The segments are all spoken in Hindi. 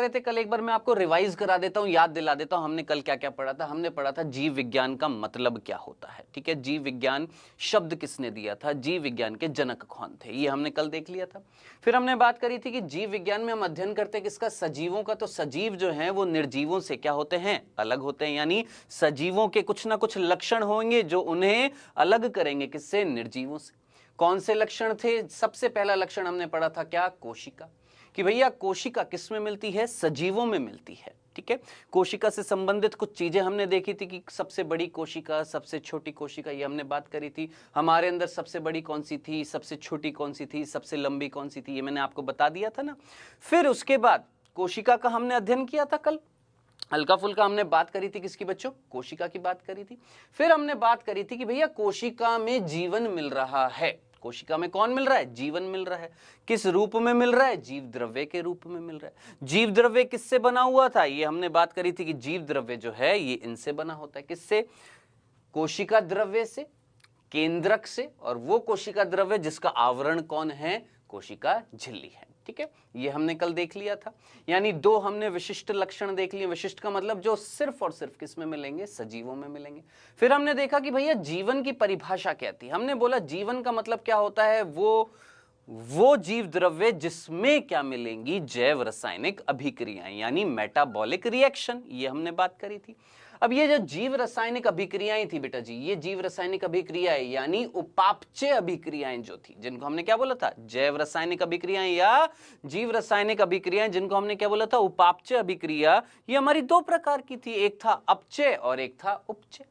रहे थे कल, एक बार मैं आपको रिवाइज करा देता हूं, याद दिला देता हूं हमने कल क्या क्या पढ़ा था। हमने पढ़ा था जीव विज्ञान का मतलब क्या होता है, ठीक है। जीव विज्ञान शब्द किसने दिया था, जीव विज्ञान के जनक कौन थे, ये हमने कल देख लिया था। फिर हमने बात करी थी कि जीव विज्ञान में हम अध्ययन करते हैं किसका, सजीवों का। तो सजीव जो है वो निर्जीवों से क्या होते हैं, अलग होते हैं, यानी सजीवों के कुछ ना कुछ लक्षण होंगे जो उन्हें अलग करेंगे किससे, निर्जीवों से। कौन से लक्षण थे, सबसे पहला लक्षण हमने पढ़ा था क्या, कोशिका, कि भैया कोशिका किस में मिलती है, सजीवों में मिलती है, ठीक है। कोशिका से संबंधित कुछ चीजें हमने देखी थी कि सबसे बड़ी कोशिका, सबसे छोटी कोशिका, ये हमने बात करी थी। हमारे अंदर सबसे बड़ी कौन सी थी, सबसे छोटी कौन सी थी, सबसे लंबी कौन सी थी, ये मैंने आपको बता दिया था ना। फिर उसके बाद कोशिका का हमने अध्ययन किया था कल, हल्का फुल्का हमने बात करी थी किसकी बच्चों, कोशिका की बात करी थी। फिर हमने बात करी थी कि भैया कोशिका में जीवन मिल रहा है, कोशिका में कौन मिल रहा है, जीवन मिल रहा है। किस रूप में मिल रहा है, जीव द्रव्य के रूप में मिल रहा है। जीव द्रव्य किससे बना हुआ था, ये हमने बात करी थी कि जीव द्रव्य जो है ये इनसे बना होता है, किससे, कोशिका द्रव्य से, केंद्रक से, और वो कोशिका द्रव्य जिसका आवरण कौन है, कोशिका झिल्ली है, ठीक है। ये हमने कल देख लिया था। यानी दो हमने विशिष्ट लक्षण देख लिए, विशिष्ट का मतलब जो सिर्फ और सिर्फ किस में मिलेंगे, सजीवों में मिलेंगे। फिर हमने देखा कि भैया जीवन की परिभाषा क्या थी। हमने बोला जीवन का मतलब क्या होता है, वो जीव द्रव्य जिसमें क्या मिलेंगी, जैव रासायनिक अभिक्रियाएं, यानी मेटाबॉलिक रिएक्शन, ये हमने बात करी थी। अब ये जो जीव रासायनिक अभिक्रियाएं थी बेटा जी, ये जीव रासायनिक अभिक्रियाएं यानी उपापचय अभिक्रियाएं जो थी, जिनको हमने क्या बोला था, जैव रासायनिक अभिक्रियाएं या जीव रासायनिक अभिक्रियाएं, जिनको हमने क्या बोला था, उपापचय अभिक्रिया। ये हमारी दो प्रकार की थी, एक था अपचय और एक था उपचय।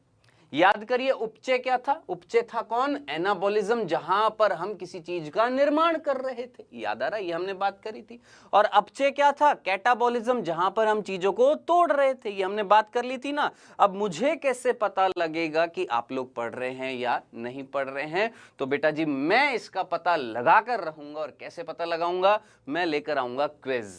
याद करिए, उपचय क्या था, उपचय था कौन, एनाबॉलिज्म, जहां पर हम किसी चीज का निर्माण कर रहे थे, याद आ रहा है, ये हमने बात करी थी। और अपचय क्या था, कैटाबॉलिज्म, जहां पर हम चीजों को तोड़ रहे थे, ये हमने बात कर ली थी ना। अब मुझे कैसे पता लगेगा कि आप लोग पढ़ रहे हैं या नहीं पढ़ रहे हैं, तो बेटा जी मैं इसका पता लगा कर रहूंगा। और कैसे पता लगाऊंगा, मैं लेकर आऊंगा क्विज,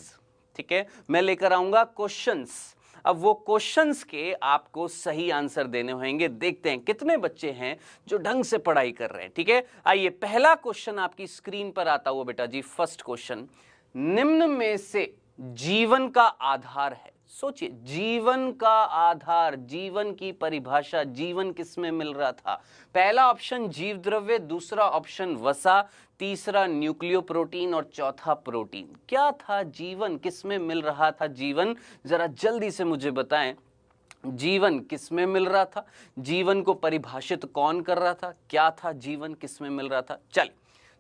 ठीक है, मैं लेकर आऊंगा क्वेश्चंस। अब वो क्वेश्चंस के आपको सही आंसर देने होंगे। देखते हैं कितने बच्चे हैं जो ढंग से पढ़ाई कर रहे हैं, ठीक है। आइए, पहला क्वेश्चन आपकी स्क्रीन पर आता हुआ बेटा जी, फर्स्ट क्वेश्चन, निम्न में से जीवन का आधार है। सोचिए, जीवन का आधार, जीवन की परिभाषा, जीवन किसमें मिल रहा था, पहला ऑप्शन जीव द्रव्य, दूसरा ऑप्शन वसा, तीसरा न्यूक्लियो प्रोटीन और चौथा प्रोटीन। क्या था जीवन, किसमें मिल रहा था जीवन, जरा जल्दी से मुझे बताएं, जीवन किसमें मिल रहा था, जीवन को परिभाषित कौन कर रहा था, क्या था जीवन, किसमें मिल रहा था। चलिए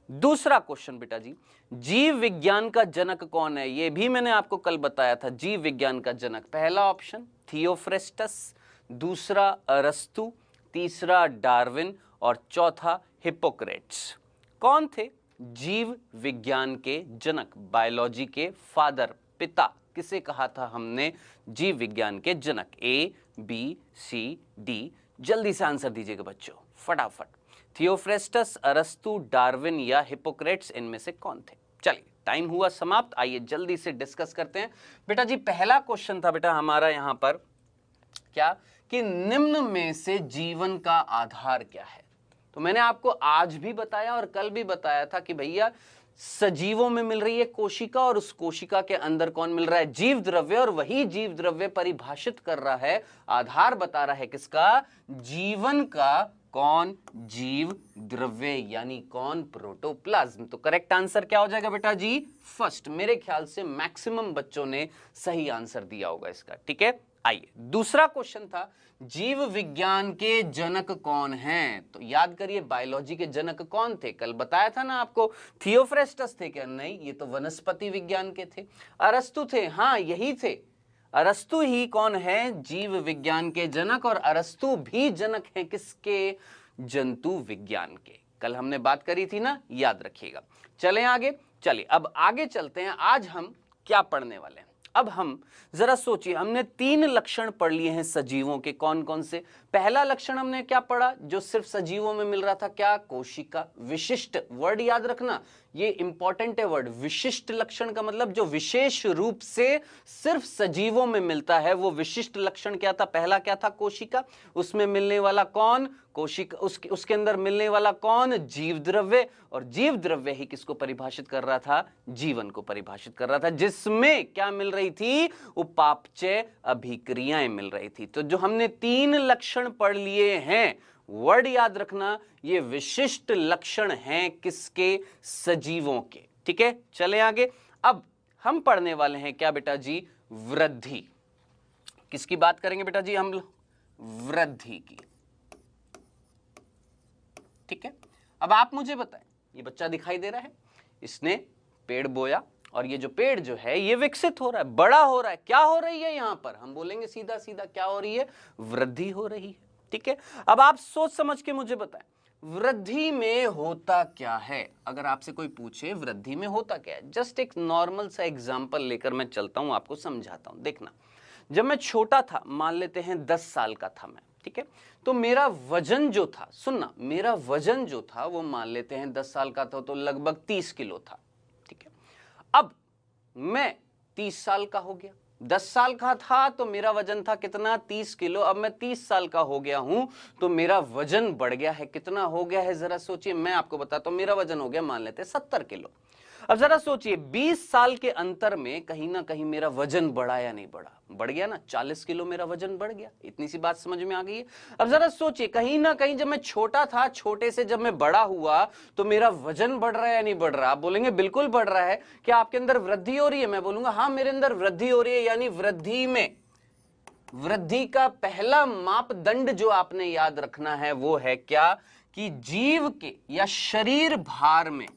दूसरा क्वेश्चन बेटा जी, जीव विज्ञान का जनक कौन है, यह भी मैंने आपको कल बताया था। जीव विज्ञान का जनक, पहला ऑप्शन थियोफ्रेस्टस, दूसरा अरस्तु, तीसरा डार्विन और चौथा हिप्पोक्रेट्स। कौन थे जीव विज्ञान के जनक, बायोलॉजी के फादर, पिता, किसे कहा था हमने जीव विज्ञान के जनक, ए बी सी डी, जल्दी से आंसर दीजिएगा बच्चों फटाफट। थियोफ्रेस्टस, अरस्तु, डार्विन या हिप्पोक्रेट्स, इनमें से कौन थे। चलिए टाइम हुआ समाप्त, आइए जल्दी से डिस्कस करते हैं। बेटा जी पहला क्वेश्चन था बेटा हमारा यहां पर क्या, कि निम्न में से जीवन का आधार क्या है। तो मैंने आपको आज भी बताया और कल भी बताया था कि भैया सजीवों में मिल रही है कोशिका, और उस कोशिका के अंदर कौन मिल रहा है, जीव द्रव्य, और वही जीव द्रव्य परिभाषित कर रहा है, आधार बता रहा है किसका, जीवन का, कौन, जीव द्रव्य, यानी कौन, प्रोटोप्लाज्म। तो करेक्ट आंसर क्या हो जाएगा बेटा जी, फर्स्ट। मेरे ख्याल से मैक्सिमम बच्चों ने सही आंसर दिया होगा इसका, ठीक है। आइए दूसरा क्वेश्चन था, जीव विज्ञान के जनक कौन हैं। तो याद करिए, बायोलॉजी के जनक कौन थे, कल बताया था ना आपको, थियोफ्रेस्टस थे क्या, नहीं, ये तो वनस्पति विज्ञान के थे। अरस्तु थे, हाँ यही थे, अरस्तु ही कौन है, जीव विज्ञान के जनक, और अरस्तु भी जनक हैं किसके, जंतु विज्ञान के। कल हमने बात करी थी ना, याद रखिएगा। चलें आगे, चलिए अब आगे चलते हैं। आज हम क्या पढ़ने वाले हैं, अब हम जरा सोचिए, हमने 3 लक्षण पढ़ लिए हैं सजीवों के, कौन कौन से। पहला लक्षण हमने क्या पढ़ा, जो सिर्फ सजीवों में मिल रहा था, क्या, कोशिका, विशिष्ट, वर्ड याद रखना, ये इंपॉर्टेंट है वर्ड। विशिष्ट लक्षण का मतलब जो विशेष रूप से सिर्फ सजीवों में मिलता है, वो विशिष्ट लक्षण क्या था? पहला क्या था? कोशिका। उसमें मिलने वाला कौन? कोशिका। उसके अंदर मिलने वाला कौन? जीव द्रव्य। और जीव द्रव्य ही किसको परिभाषित कर रहा था? जीवन को परिभाषित कर रहा था, जिसमें क्या मिल रही थी? उपापचय अभिक्रियाएं मिल रही थी। तो जो हमने 3 लक्षण पढ़ लिए हैं, वर्ड याद रखना, ये विशिष्ट लक्षण हैं किसके? सजीवों के। ठीक है, चले आगे। अब हम पढ़ने वाले हैं क्या बेटा जी? वृद्धि। किसकी बात करेंगे बेटा जी हम? वृद्धि की। ठीक है, अब आप मुझे बताएं, ये बच्चा दिखाई दे रहा है, इसने पेड़ बोया और ये जो पेड़ जो है ये विकसित हो रहा है, बड़ा हो रहा है। क्या हो रही है यहां पर? हम बोलेंगे सीधा सीधा क्या हो रही है? वृद्धि हो रही है। ठीक है, अब आप सोच समझ के मुझे बताएं, वृद्धि में होता क्या है? अगर आपसे कोई पूछे वृद्धि में होता क्या है, जस्ट एक नॉर्मल सा एग्जांपल लेकर मैं चलता हूं, आपको समझाता हूं। देखना, जब मैं छोटा था, मान लेते हैं 10 साल का था मैं, ठीक है, तो मेरा वजन जो था, सुनना, मेरा वजन जो था वो मान लेते हैं 10 साल का था तो लगभग 30 किलो था। ठीक है, अब मैं 30 साल का हो गया। 10 साल का था तो मेरा वजन था कितना? 30 किलो। अब मैं 30 साल का हो गया हूं तो मेरा वजन बढ़ गया है। कितना हो गया है जरा सोचिए, मैं आपको बताता हूं। मेरा वजन हो गया मान लेते हैं 70 किलो। अब जरा सोचिए 20 साल के अंतर में कहीं ना कहीं मेरा वजन बढ़ा या नहीं बढ़ा? बढ़ गया ना, 40 किलो मेरा वजन बढ़ गया। इतनी सी बात समझ में आ गई है। अब जरा सोचिए कहीं ना कहीं जब मैं छोटा था, छोटे से जब मैं बड़ा हुआ तो मेरा वजन बढ़ रहा है या नहीं बढ़ रहा? आप बोलेंगे बिल्कुल बढ़ रहा है। क्या आपके अंदर वृद्धि हो रही है? मैं बोलूंगा हाँ, मेरे अंदर वृद्धि हो रही है। यानी वृद्धि में, वृद्धि का पहला मापदंड जो आपने याद रखना है वो है क्या? कि जीव के या शरीर भार में,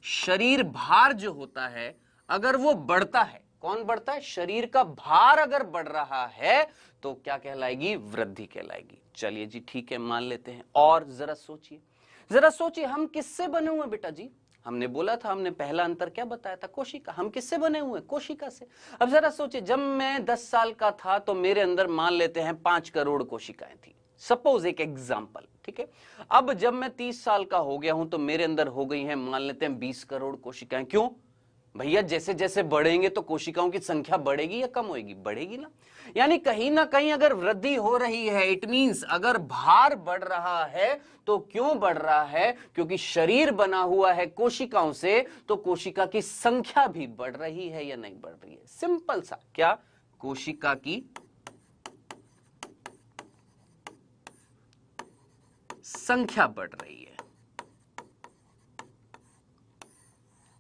शरीर भार जो होता है अगर वो बढ़ता है, कौन बढ़ता है? शरीर का भार अगर बढ़ रहा है तो क्या कहलाएगी? वृद्धि कहलाएगी। चलिए जी ठीक है, मान लेते हैं। और जरा सोचिए, जरा सोचिए, हम किससे बने हुए बेटा जी? हमने बोला था, हमने पहला अंतर क्या बताया था? कोशिका। हम किससे बने हुए? कोशिका से। अब जरा सोचिए, जब मैं 10 साल का था तो मेरे अंदर मान लेते हैं 5 करोड़ कोशिकाएं थी, सपोज एक एग्जाम्पल। ठीक है, अब जब मैं 30 साल का हो गया हूं तो मेरे अंदर हो गई हैं मान लेते हैं 20 करोड़ कोशिकाएं। क्यों भैया? जैसे जैसे बढ़ेंगे तो कोशिकाओं की संख्या बढ़ेगी या कम होगी? बढ़ेगी ना कहीं अगर वृद्धि हो रही है, इट मींस अगर भार बढ़ रहा है तो क्यों बढ़ रहा है? क्योंकि शरीर बना हुआ है कोशिकाओं से, तो कोशिका की संख्या भी बढ़ रही है या नहीं बढ़ रही है? सिंपल सा, क्या? कोशिका की संख्या बढ़ रही है।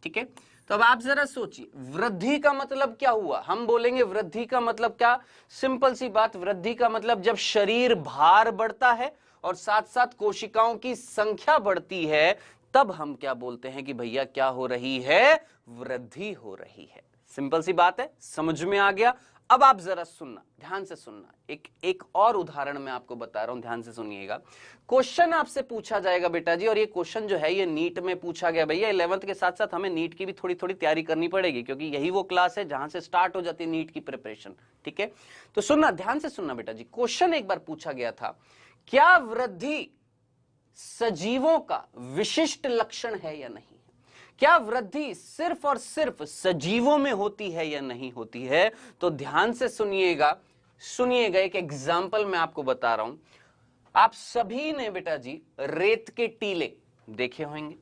ठीक है, तो अब आप जरा सोचिए, वृद्धि का मतलब क्या हुआ? हम बोलेंगे वृद्धि का मतलब क्या? सिंपल सी बात, वृद्धि का मतलब जब शरीर भार बढ़ता है और साथ साथ कोशिकाओं की संख्या बढ़ती है, तब हम क्या बोलते हैं कि भैया क्या हो रही है? वृद्धि हो रही है। सिंपल सी बात है, समझ में आ गया? अब आप जरा सुनना, ध्यान से सुनना, एक और उदाहरण मैं आपको बता रहा हूं, ध्यान से सुनिएगा। क्वेश्चन आपसे पूछा जाएगा बेटा जी, और ये क्वेश्चन जो है ये नीट में पूछा गया। भैया 11th के साथ साथ हमें नीट की भी थोड़ी थोड़ी तैयारी करनी पड़ेगी, क्योंकि यही वो क्लास है जहां से स्टार्ट हो जाती है नीट की प्रिपरेशन। ठीक है, तो सुनना, ध्यान से सुनना बेटा जी। क्वेश्चन एक बार पूछा गया था, क्या वृद्धि सजीवों का विशिष्ट लक्षण है या नहीं? क्या वृद्धि सिर्फ और सिर्फ सजीवों में होती है या नहीं होती है? तो ध्यान से सुनिएगा, सुनिएगा, एक एग्जाम्पल मैं आपको बता रहा हूं। आप सभी ने बेटा जी रेत के टीले देखे होंगे।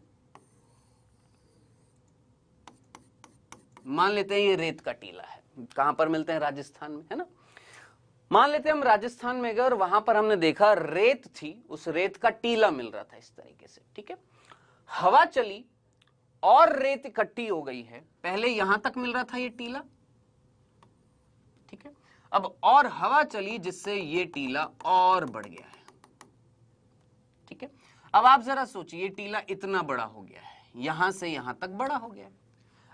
मान लेते हैं ये रेत का टीला है, कहां पर मिलते हैं? राजस्थान में, है ना। मान लेते हैं हम राजस्थान में गए और वहां पर हमने देखा रेत थी, उस रेत का टीला मिल रहा था इस तरीके से। ठीक है, हवा चली और रेत इकट्ठी हो गई है। पहले यहां तक मिल रहा था ये टीला, ठीक है, अब और हवा चली जिससे ये टीला और बढ़ गया है। ठीक है, अब आप जरा सोचिए, ये टीला इतना बड़ा हो गया है, यहां से यहां तक बड़ा हो गया है।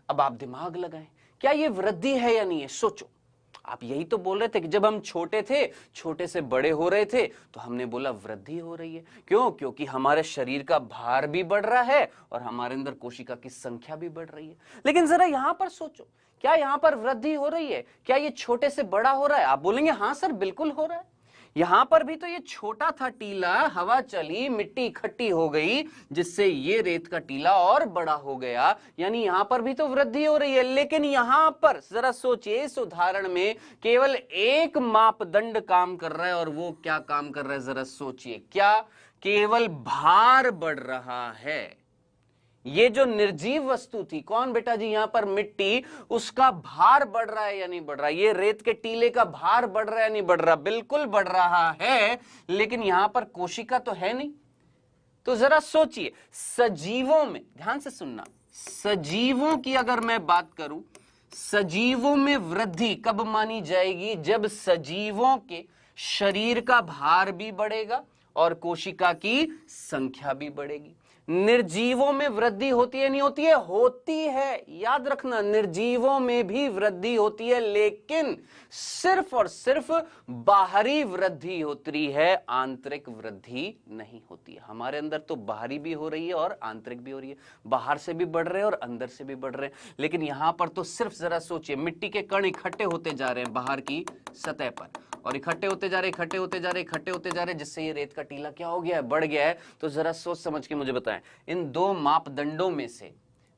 अब आप दिमाग लगाएं, क्या ये वृद्धि है या नहीं है? सोचो, आप यही तो बोल रहे थे कि जब हम छोटे थे, छोटे से बड़े हो रहे थे, तो हमने बोला वृद्धि हो रही है। क्यों? क्योंकि हमारे शरीर का भार भी बढ़ रहा है और हमारे अंदर कोशिका की संख्या भी बढ़ रही है। लेकिन जरा यहां पर सोचो, क्या यहां पर वृद्धि हो रही है? क्या ये छोटे से बड़ा हो रहा है? आप बोलेंगे हाँ सर बिल्कुल हो रहा है। यहां पर भी तो ये छोटा था टीला, हवा चली, मिट्टी इकट्ठी हो गई, जिससे ये रेत का टीला और बड़ा हो गया, यानी यहां पर भी तो वृद्धि हो रही है। लेकिन यहां पर जरा सोचिए, इस उदाहरण में केवल एक मापदंड काम कर रहा है, और वो क्या काम कर रहा है, जरा सोचिए, क्या? केवल भार बढ़ रहा है। ये जो निर्जीव वस्तु थी, कौन बेटा जी? यहां पर मिट्टी, उसका भार बढ़ रहा है या नहीं बढ़ रहा? ये रेत के टीले का भार बढ़ रहा है या नहीं बढ़ रहा? बिल्कुल बढ़ रहा है, लेकिन यहां पर कोशिका तो है नहीं। तो जरा सोचिए, सजीवों में, ध्यान से सुनना, सजीवों की अगर मैं बात करूं, सजीवों में वृद्धि कब मानी जाएगी? जब सजीवों के शरीर का भार भी बढ़ेगा और कोशिका की संख्या भी बढ़ेगी। निर्जीवों में वृद्धि होती है नहीं होती है? होती है। याद रखना, निर्जीवों में भी वृद्धि होती है, लेकिन सिर्फ और सिर्फ बाहरी वृद्धि होती है, आंतरिक वृद्धि नहीं होती है। हमारे अंदर तो बाहरी भी हो रही है और आंतरिक भी हो रही है, बाहर से भी बढ़ रहे हैं और अंदर से भी बढ़ रहे हैं। लेकिन यहां पर तो सिर्फ, जरा सोचिए, मिट्टी के कण इकट्ठे होते जा रहे हैं बाहर की सतह पर, और इकट्ठे होते जा रहे, इकट्ठे होते जा रहे, इकट्ठे होते जा रहे, जिससे ये रेत का टीला क्या हो गया है? बढ़ गया है। तो जरा सोच समझ के मुझे बताएं, इन दो मापदंडों में से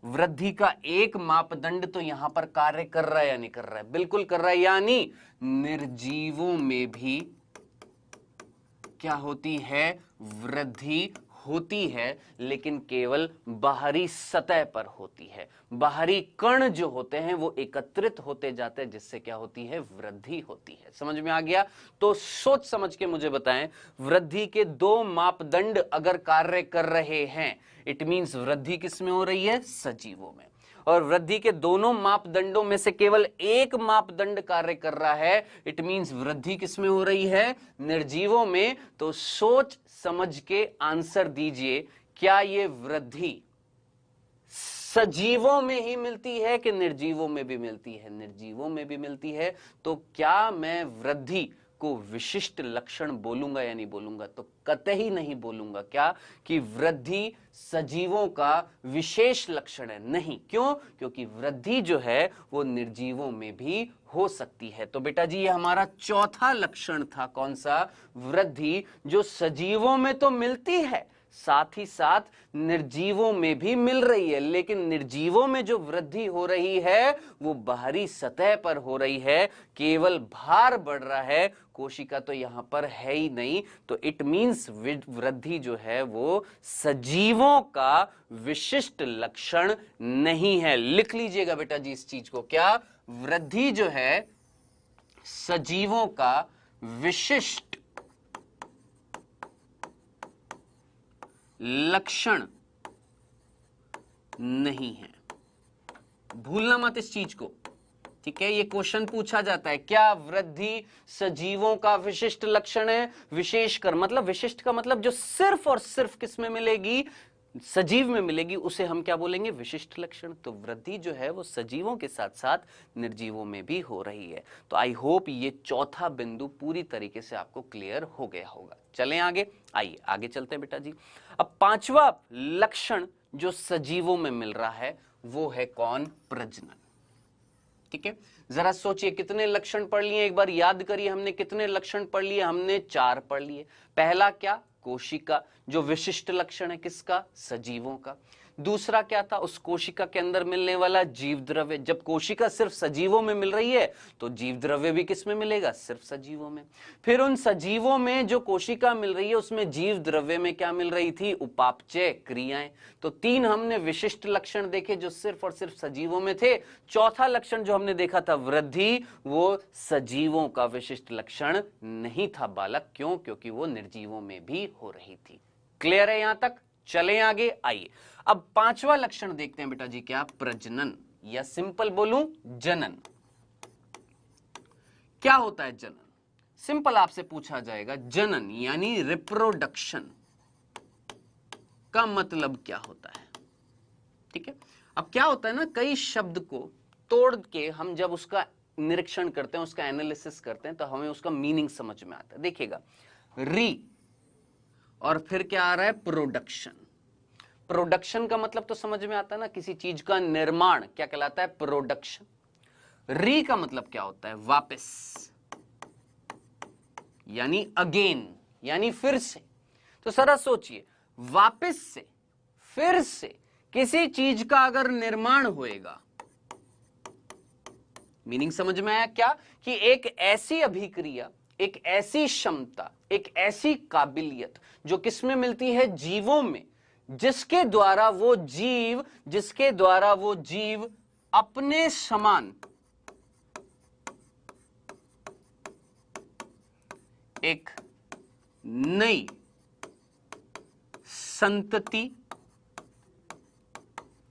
वृद्धि का एक मापदंड तो यहां पर कार्य कर रहा है या नहीं कर रहा है? बिल्कुल कर रहा है। यानी निर्जीवों में भी क्या होती है? वृद्धि होती है, लेकिन केवल बाहरी सतह पर होती है। बाहरी कण जो होते हैं वो एकत्रित होते जाते हैं, जिससे क्या होती है? वृद्धि होती है। समझ में आ गया? तो सोच समझ के मुझे बताएं, वृद्धि के दो मापदंड अगर कार्य कर रहे हैं, इट मींस वृद्धि किस में हो रही है? सजीवों में। और वृद्धि के दोनों मापदंडों में से केवल एक मापदंड कार्य कर रहा है, इट मींस वृद्धि किसमें हो रही है? निर्जीवों में। तो सोच समझ के आंसर दीजिए, क्या ये वृद्धि सजीवों में ही मिलती है कि निर्जीवों में भी मिलती है? निर्जीवों में भी मिलती है। तो क्या मैं वृद्धि को विशिष्ट लक्षण बोलूंगा या नहीं बोलूंगा? तो कतई नहीं बोलूंगा। क्या कि वृद्धि सजीवों का विशेष लक्षण है? नहीं। क्यों? क्योंकि वृद्धि जो है वो निर्जीवों में भी हो सकती है। तो बेटा जी, ये हमारा चौथा लक्षण था, कौन सा? वृद्धि, जो सजीवों में तो मिलती है, साथ ही साथ निर्जीवों में भी मिल रही है। लेकिन निर्जीवों में जो वृद्धि हो रही है वो बाहरी सतह पर हो रही है, केवल भार बढ़ रहा है, कोशिका तो यहां पर है ही नहीं। तो इट मींस वृद्धि जो है वो सजीवों का विशिष्ट लक्षण नहीं है। लिख लीजिएगा बेटा जी इस चीज को, क्या? वृद्धि जो है सजीवों का विशिष्ट लक्षण नहीं है। भूलना मत इस चीज को, ठीक है? ये क्वेश्चन पूछा जाता है, क्या वृद्धि सजीवों का विशिष्ट लक्षण है? विशेषकर मतलब, विशिष्ट का मतलब जो सिर्फ और सिर्फ किस में मिलेगी? सजीव में मिलेगी, उसे हम क्या बोलेंगे? विशिष्ट लक्षण। तो वृद्धि जो है वो सजीवों के साथ साथ निर्जीवों में भी हो रही है। तो आई होप ये चौथा बिंदु पूरी तरीके से आपको क्लियर हो गया होगा। चलें आगे, आइए आगे चलते हैं बेटा जी। अब पांचवा लक्षण जो सजीवों में मिल रहा है वो है कौन? प्रजनन। ठीक है, जरा सोचिए, कितने लक्षण पढ़ लिए? एक बार याद करिए, हमने कितने लक्षण पढ़ लिए? हमने 4 पढ़ लिए। पहला क्या? कोशिका, जो विशिष्ट लक्षण है किसका? सजीवों का। दूसरा क्या था? उस कोशिका के अंदर मिलने वाला जीव द्रव्य। जब कोशिका सिर्फ सजीवों में मिल रही है तो जीव द्रव्य भी किस में मिलेगा? सिर्फ सजीवों में। फिर उन सजीवों में जो कोशिका मिल रही है उसमें जीव द्रव्य में क्या मिल रही थी? उपापचय क्रियाएं। तो 3 हमने विशिष्ट लक्षण देखे जो सिर्फ और सिर्फ सजीवों में थे। चौथा लक्षण जो हमने देखा था वृद्धि, वो सजीवों का विशिष्ट लक्षण नहीं था बालक। क्यों? क्योंकि वो निर्जीवों में भी हो रही थी। क्लियर है यहां तक? चलें आगे, आइए अब पांचवा लक्षण देखते हैं बेटा जी, क्या? प्रजनन, या सिंपल बोलूं जनन। क्या होता है जनन? सिंपल आपसे पूछा जाएगा, जनन यानी रिप्रोडक्शन का मतलब क्या होता है? ठीक है, अब क्या होता है ना, कई शब्द को तोड़ के हम जब उसका निरीक्षण करते हैं, उसका एनालिसिस करते हैं, तो हमें उसका मीनिंग समझ में आता है। देखिएगा, री और फिर क्या आ रहा है? प्रोडक्शन। प्रोडक्शन का मतलब तो समझ में आता है ना, किसी चीज का निर्माण क्या कहलाता है? प्रोडक्शन। री का मतलब क्या होता है? वापस। यानी अगेन, यानी फिर से। तो जरा सोचिए, वापस से, फिर से किसी चीज का अगर निर्माण होएगा, मीनिंग समझ में आया क्या? कि एक ऐसी अभिक्रिया, एक ऐसी क्षमता, एक ऐसी काबिलियत जो किसमें मिलती है? जीवों में, जिसके द्वारा वो जीव अपने समान एक नई संतति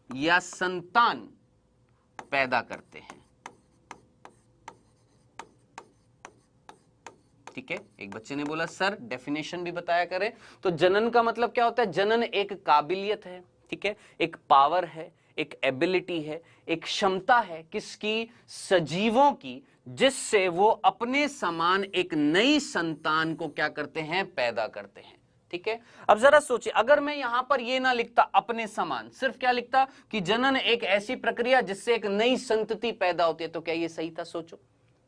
या संतान पैदा करते हैं। ठीक है, एक बच्चे ने बोला सर डेफिनेशन भी बताया करें। तो जनन का मतलब क्या होता है? जनन एक काबिलियत है, ठीक है, एक पावर है, एक एबिलिटी है, एक क्षमता है, किसकी? सजीवों की, जिससे वो अपने समान एक नई संतान को क्या करते हैं? पैदा करते हैं। ठीक है, अब जरा सोचिए, अगर मैं यहां पर ये ना लिखता अपने समान, सिर्फ क्या लिखता कि जनन एक ऐसी प्रक्रिया जिससे एक नई संतति पैदा होती है, तो क्या ये सही था? सोचो,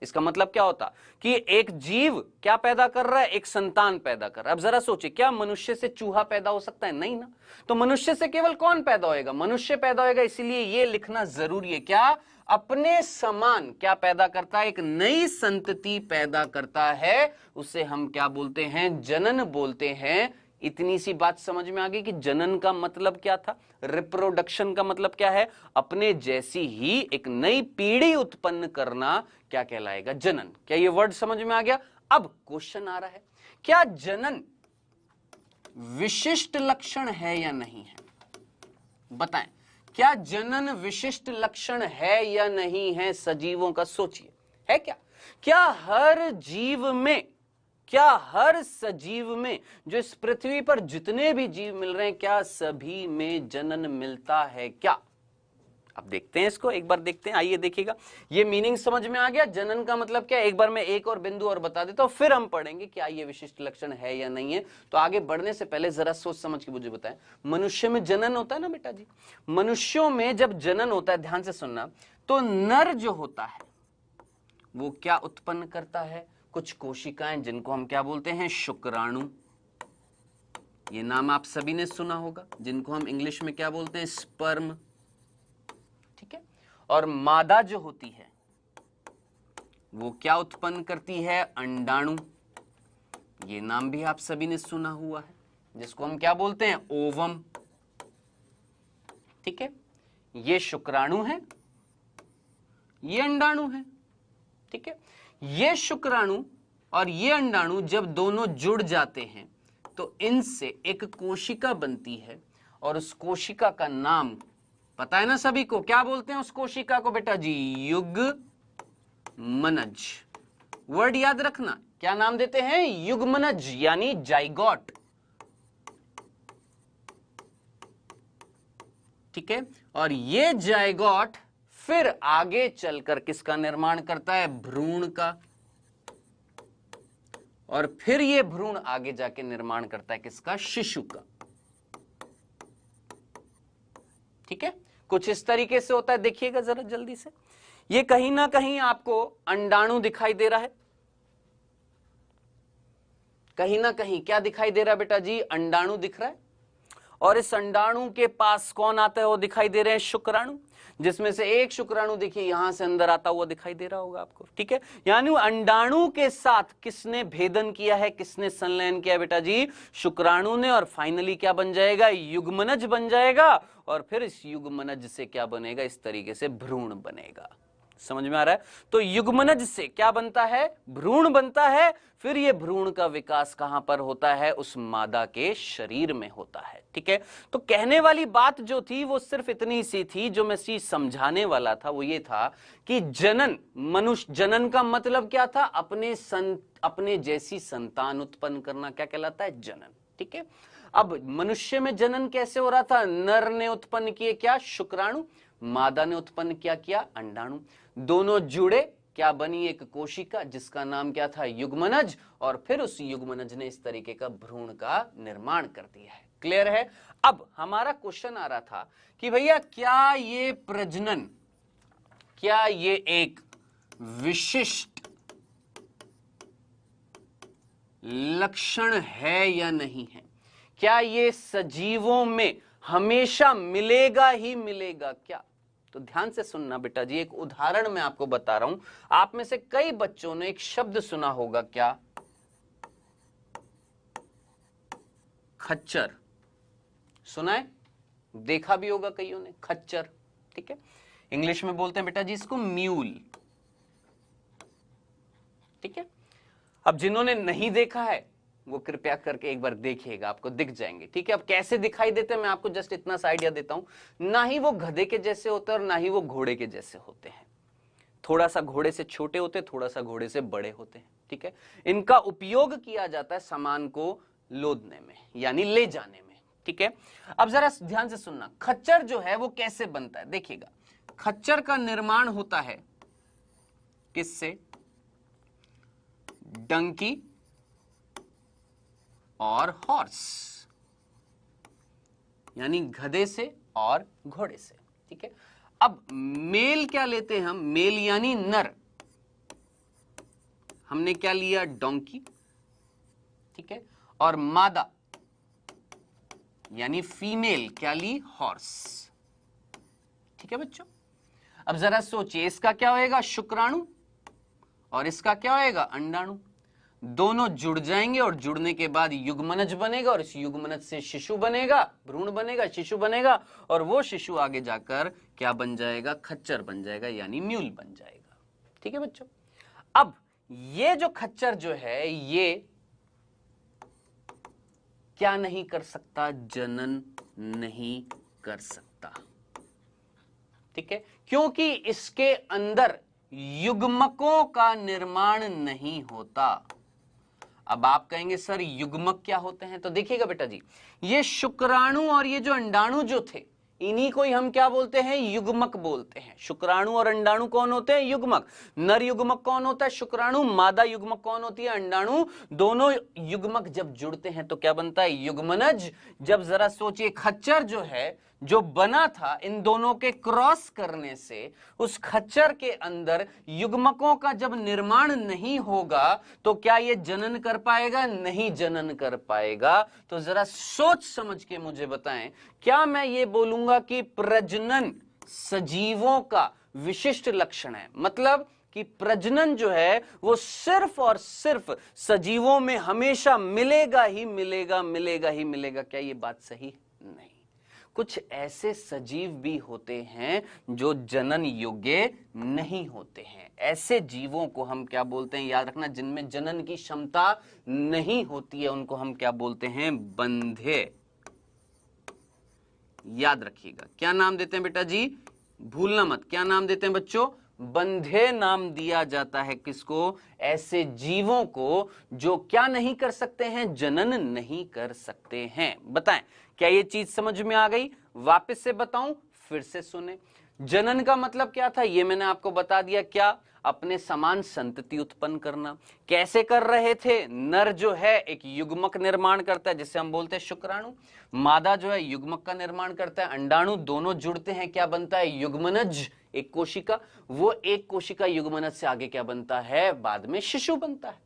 इसका मतलब क्या होता कि एक जीव क्या पैदा कर रहा है? एक संतान पैदा कर रहा है। अब जरा सोचिए, क्या मनुष्य से चूहा पैदा हो सकता है? नहीं ना। तो मनुष्य से केवल कौन पैदा होएगा? मनुष्य पैदा होएगा। इसीलिए ये लिखना जरूरी है, क्या? अपने समान क्या पैदा करता है? एक नई संतति पैदा करता है। उसे हम क्या बोलते हैं? जनन बोलते हैं। इतनी सी बात समझ में आ गई कि जनन का मतलब क्या था? रिप्रोडक्शन का मतलब क्या है? अपने जैसी ही एक नई पीढ़ी उत्पन्न करना क्या कहलाएगा? जनन। क्या ये वर्ड समझ में आ गया? अब क्वेश्चन आ रहा है, क्या जनन विशिष्ट लक्षण है या नहीं है? बताएं, क्या जनन विशिष्ट लक्षण है या नहीं है सजीवों का? सोचिए, है क्या? क्या हर जीव में, क्या हर सजीव में, जो इस पृथ्वी पर जितने भी जीव मिल रहे हैं, क्या सभी में जनन मिलता है क्या? अब देखते हैं इसको, एक बार देखते हैं। आइए देखिएगा, ये मीनिंग समझ में आ गया? जनन का मतलब क्या? एक बार मैं एक और बिंदु और बता देता हूं, फिर हम पढ़ेंगे क्या ये विशिष्ट लक्षण है या नहीं है। तो आगे बढ़ने से पहले जरा सोच समझ के मुझे बताएं, मनुष्य में जनन होता है ना बेटा जी? मनुष्यों में जब जनन होता है, ध्यान से सुनना, तो नर जो होता है वो क्या उत्पन्न करता है? कुछ कोशिकाएं, जिनको हम क्या बोलते हैं? शुक्राणु। ये नाम आप सभी ने सुना होगा, जिनको हम इंग्लिश में क्या बोलते हैं? स्पर्म। ठीक है, और मादा जो होती है वो क्या उत्पन्न करती है? अंडाणु। ये नाम भी आप सभी ने सुना हुआ है, जिसको हम क्या बोलते हैं? ओवम। ठीक है, ये शुक्राणु है, ये अंडाणु है। ठीक है, ये शुक्राणु और ये अंडाणु जब दोनों जुड़ जाते हैं तो इनसे एक कोशिका बनती है, और उस कोशिका का नाम पता है ना सभी को? क्या बोलते हैं उस कोशिका को बेटा जी? युग्मनज। वर्ड याद रखना, क्या नाम देते हैं? युग्मनज, यानी जाइगोट। ठीक है, और ये जाइगोट फिर आगे चलकर किसका निर्माण करता है? भ्रूण का। और फिर ये भ्रूण आगे जाके निर्माण करता है किसका? शिशु का। ठीक है, कुछ इस तरीके से होता है। देखिएगा जरा जल्दी से, ये कहीं ना कहीं आपको अंडाणु दिखाई दे रहा है, कहीं ना कहीं क्या दिखाई दे रहा है बेटा जी? अंडाणु दिख रहा है। और इस अंडाणु के पास कौन आता है? वो दिखाई दे रहे हैं शुक्राणु, जिसमें से एक शुक्राणु देखिए यहां से अंदर आता हुआ दिखाई दे रहा होगा आपको। ठीक है, यानी अंडाणु के साथ किसने भेदन किया है? किसने संलयन किया बेटा जी? शुक्राणु ने। और फाइनली क्या बन जाएगा? युग्मनज बन जाएगा। और फिर इस युग्मनज से क्या बनेगा? इस तरीके से भ्रूण बनेगा। समझ में आ रहा है? तो युग्मनज से क्या बनता है? भ्रूण बनता है। फिर ये भ्रूण का विकास कहां पर होता है? उस मादा के शरीर में होता है। ठीक है, तो कहने वाली बात जो थी वो सिर्फ इतनी सी थी, जो मैं चीज समझाने वाला था वो ये था कि जनन, मनुष्य जनन का मतलब क्या था? अपने जैसी संतान उत्पन्न करना क्या कहलाता है? जनन। ठीक है, अब मनुष्य में जनन कैसे हो रहा था? नर ने उत्पन्न किए क्या? शुक्राणु। मादा ने उत्पन्न किया अंडाणु। दोनों जुड़े, क्या बनी? एक कोशिका, जिसका नाम क्या था? युग्मनज। और फिर उस युग्मनज ने इस तरीके का भ्रूण का निर्माण कर दिया है। क्लियर है? अब हमारा क्वेश्चन आ रहा था कि भैया क्या ये प्रजनन, क्या ये एक विशिष्ट लक्षण है या नहीं है? क्या ये सजीवों में हमेशा मिलेगा ही मिलेगा क्या? तो ध्यान से सुनना बेटा जी, एक उदाहरण मैं आपको बता रहा हूं। आप में से कई बच्चों ने एक शब्द सुना होगा, क्या? खच्चर। सुना है, देखा भी होगा कईयों ने, खच्चर। ठीक है, इंग्लिश में बोलते हैं बेटा जी इसको म्यूल। ठीक है, अब जिन्होंने नहीं देखा है वो कृपया करके एक बार देखिएगा, आपको दिख जाएंगे। ठीक है, अब कैसे दिखाई देते हैं मैं आपको जस्ट इतना सा आइडिया देता हूं। ना ही वो गधे के जैसे होते हैं और ना ही वो घोड़े के जैसे होते हैं। थोड़ा सा घोड़े से छोटे होते, थोड़ा सा घोड़े से बड़े होते हैं। ठीक है, इनका उपयोग किया जाता है सामान को लोदने में, यानी ले जाने में। ठीक है, अब जरा ध्यान से सुनना, खच्चर जो है वो कैसे बनता है देखिएगा। खच्चर का निर्माण होता है किससे? डंकी और हॉर्स, यानी गधे से और घोड़े से। ठीक है, अब मेल क्या लेते हैं हम? मेल यानी नर, हमने क्या लिया? डोंकी। ठीक है, और मादा यानी फीमेल क्या ली? हॉर्स। ठीक है बच्चों, अब जरा सोचिए, इसका क्या होएगा? शुक्राणु, और इसका क्या होएगा? अंडाणु। दोनों जुड़ जाएंगे और जुड़ने के बाद युग्मनज बनेगा, और इस युग्मनज से शिशु बनेगा, भ्रूण बनेगा, शिशु बनेगा, और वो शिशु आगे जाकर क्या बन जाएगा? खच्चर बन जाएगा, यानी म्यूल बन जाएगा। ठीक है बच्चों, अब ये जो खच्चर जो है ये क्या नहीं कर सकता? जनन नहीं कर सकता। ठीक है, क्योंकि इसके अंदर युग्मकों का निर्माण नहीं होता। अब आप कहेंगे सर युग्मक क्या होते हैं? तो देखिएगा बेटा जी, ये शुक्राणु और ये जो अंडाणु जो थे, इन्हीं को ही हम क्या बोलते हैं? युग्मक बोलते हैं। शुक्राणु और अंडाणु कौन होते हैं? युग्मक। नर युग्मक कौन होता है? शुक्राणु। मादा युग्मक कौन होती है? अंडाणु। दोनों युग्मक जब जुड़ते हैं तो क्या बनता है? युग्मनज। जब जरा सोचिए, खच्चर जो है जो बना था इन दोनों के क्रॉस करने से, उस खच्चर के अंदर युग्मकों का जब निर्माण नहीं होगा तो क्या ये जनन कर पाएगा? नहीं जनन कर पाएगा। तो जरा सोच समझ के मुझे बताएं, क्या मैं ये बोलूंगा कि प्रजनन सजीवों का विशिष्ट लक्षण है? मतलब कि प्रजनन जो है वो सिर्फ और सिर्फ सजीवों में हमेशा मिलेगा ही मिलेगा, मिलेगा ही मिलेगा, क्या ये बात सही? नहीं। कुछ ऐसे सजीव भी होते हैं जो जनन योग्य नहीं होते हैं। ऐसे जीवों को हम क्या बोलते हैं? याद रखना, जिनमें जनन की क्षमता नहीं होती है उनको हम क्या बोलते हैं? बंधे। याद रखिएगा, क्या नाम देते हैं बेटा जी? भूलना मत, क्या नाम देते हैं बच्चों? बंधे नाम दिया जाता है किसको? ऐसे जीवों को जो क्या नहीं कर सकते हैं? जनन नहीं कर सकते हैं। बताएं, क्या ये चीज समझ में आ गई? वापस से बताऊं, फिर से सुने। जनन का मतलब क्या था ये मैंने आपको बता दिया। क्या? अपने समान संतति उत्पन्न करना। कैसे कर रहे थे? नर जो है एक युग्मक निर्माण करता है जिसे हम बोलते हैं शुक्राणु, मादा जो है युग्मक का निर्माण करता है अंडाणु, दोनों जुड़ते हैं, क्या बनता है? युग्मनज, एक कोशिका। वो एक कोशिका युग्मनज से आगे क्या बनता है? बाद में शिशु बनता है।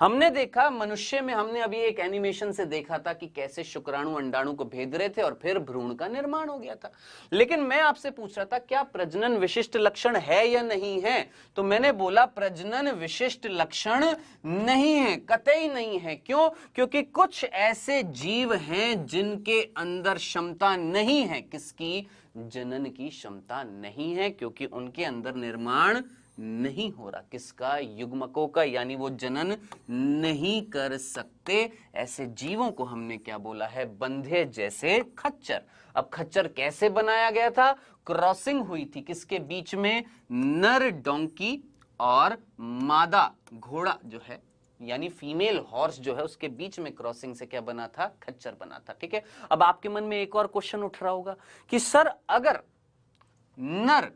हमने देखा मनुष्य में, हमने अभी एक एनिमेशन से देखा था कि कैसे शुक्राणु अंडाणु को भेद रहे थे और फिर भ्रूण का निर्माण हो गया था। लेकिन मैं आपसे पूछ रहा था क्या प्रजनन विशिष्ट लक्षण है या नहीं है? तो मैंने बोला प्रजनन विशिष्ट लक्षण नहीं है, कतई नहीं है। क्यों? क्योंकि कुछ ऐसे जीव हैं जिनके अंदर क्षमता नहीं है। किसकी? जनन की क्षमता नहीं है, क्योंकि उनके अंदर निर्माण नहीं हो रहा। किसका? युग्मकों का, यानी वो जनन नहीं कर सकते। ऐसे जीवों को हमने क्या बोला है? बंधे, जैसे खच्चर। अब खच्चर कैसे बनाया गया था? क्रॉसिंग हुई थी किसके बीच में? नर डोंकी और मादा घोड़ा जो है, यानी फीमेल हॉर्स जो है, उसके बीच में क्रॉसिंग से क्या बना था? खच्चर बना था। ठीक है, अब आपके मन में एक और क्वेश्चन उठ रहा होगा कि सर अगर नर,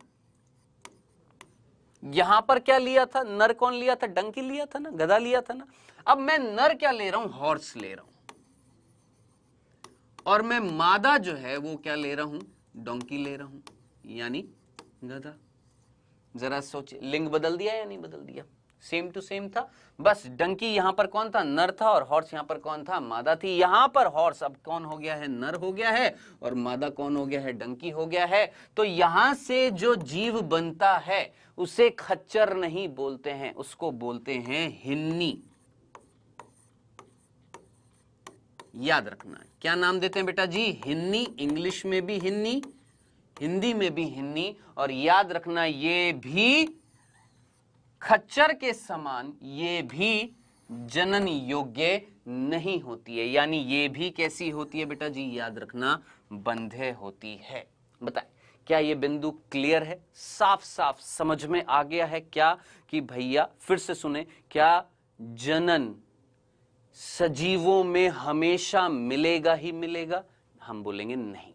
यहां पर क्या लिया था? नर कौन लिया था? डंकी लिया था ना, गधा लिया था ना। अब मैं नर क्या ले रहा हूं? हॉर्स ले रहा हूं, और मैं मादा जो है वो क्या ले रहा हूं? डोंकी ले रहा हूं, यानी गधा। जरा सोचिए, लिंग बदल दिया या नहीं बदल दिया? सेम टू सेम था, बस डंकी यहां पर कौन था, नर था, और हॉर्स यहां पर कौन था, मादा थी। यहां पर हॉर्स अब कौन हो गया है, नर हो गया है, और मादा कौन हो गया है, डंकी हो गया है। तो यहां से जो जीव बनता है उसे खच्चर नहीं बोलते हैं, उसको बोलते हैं हिन्नी। याद रखना, क्या नाम देते हैं बेटा जी, हिन्नी। इंग्लिश में भी हिन्नी, हिंदी में भी हिन्नी, और याद रखना ये भी खच्चर के समान, ये भी जनन योग्य नहीं होती है। यानी ये भी कैसी होती है बेटा जी, याद रखना, बंधे होती है। बताएं, क्या ये बिंदु क्लियर है, साफ साफ समझ में आ गया है क्या, कि भैया फिर से सुने, क्या जनन सजीवों में हमेशा मिलेगा ही मिलेगा? हम बोलेंगे नहीं,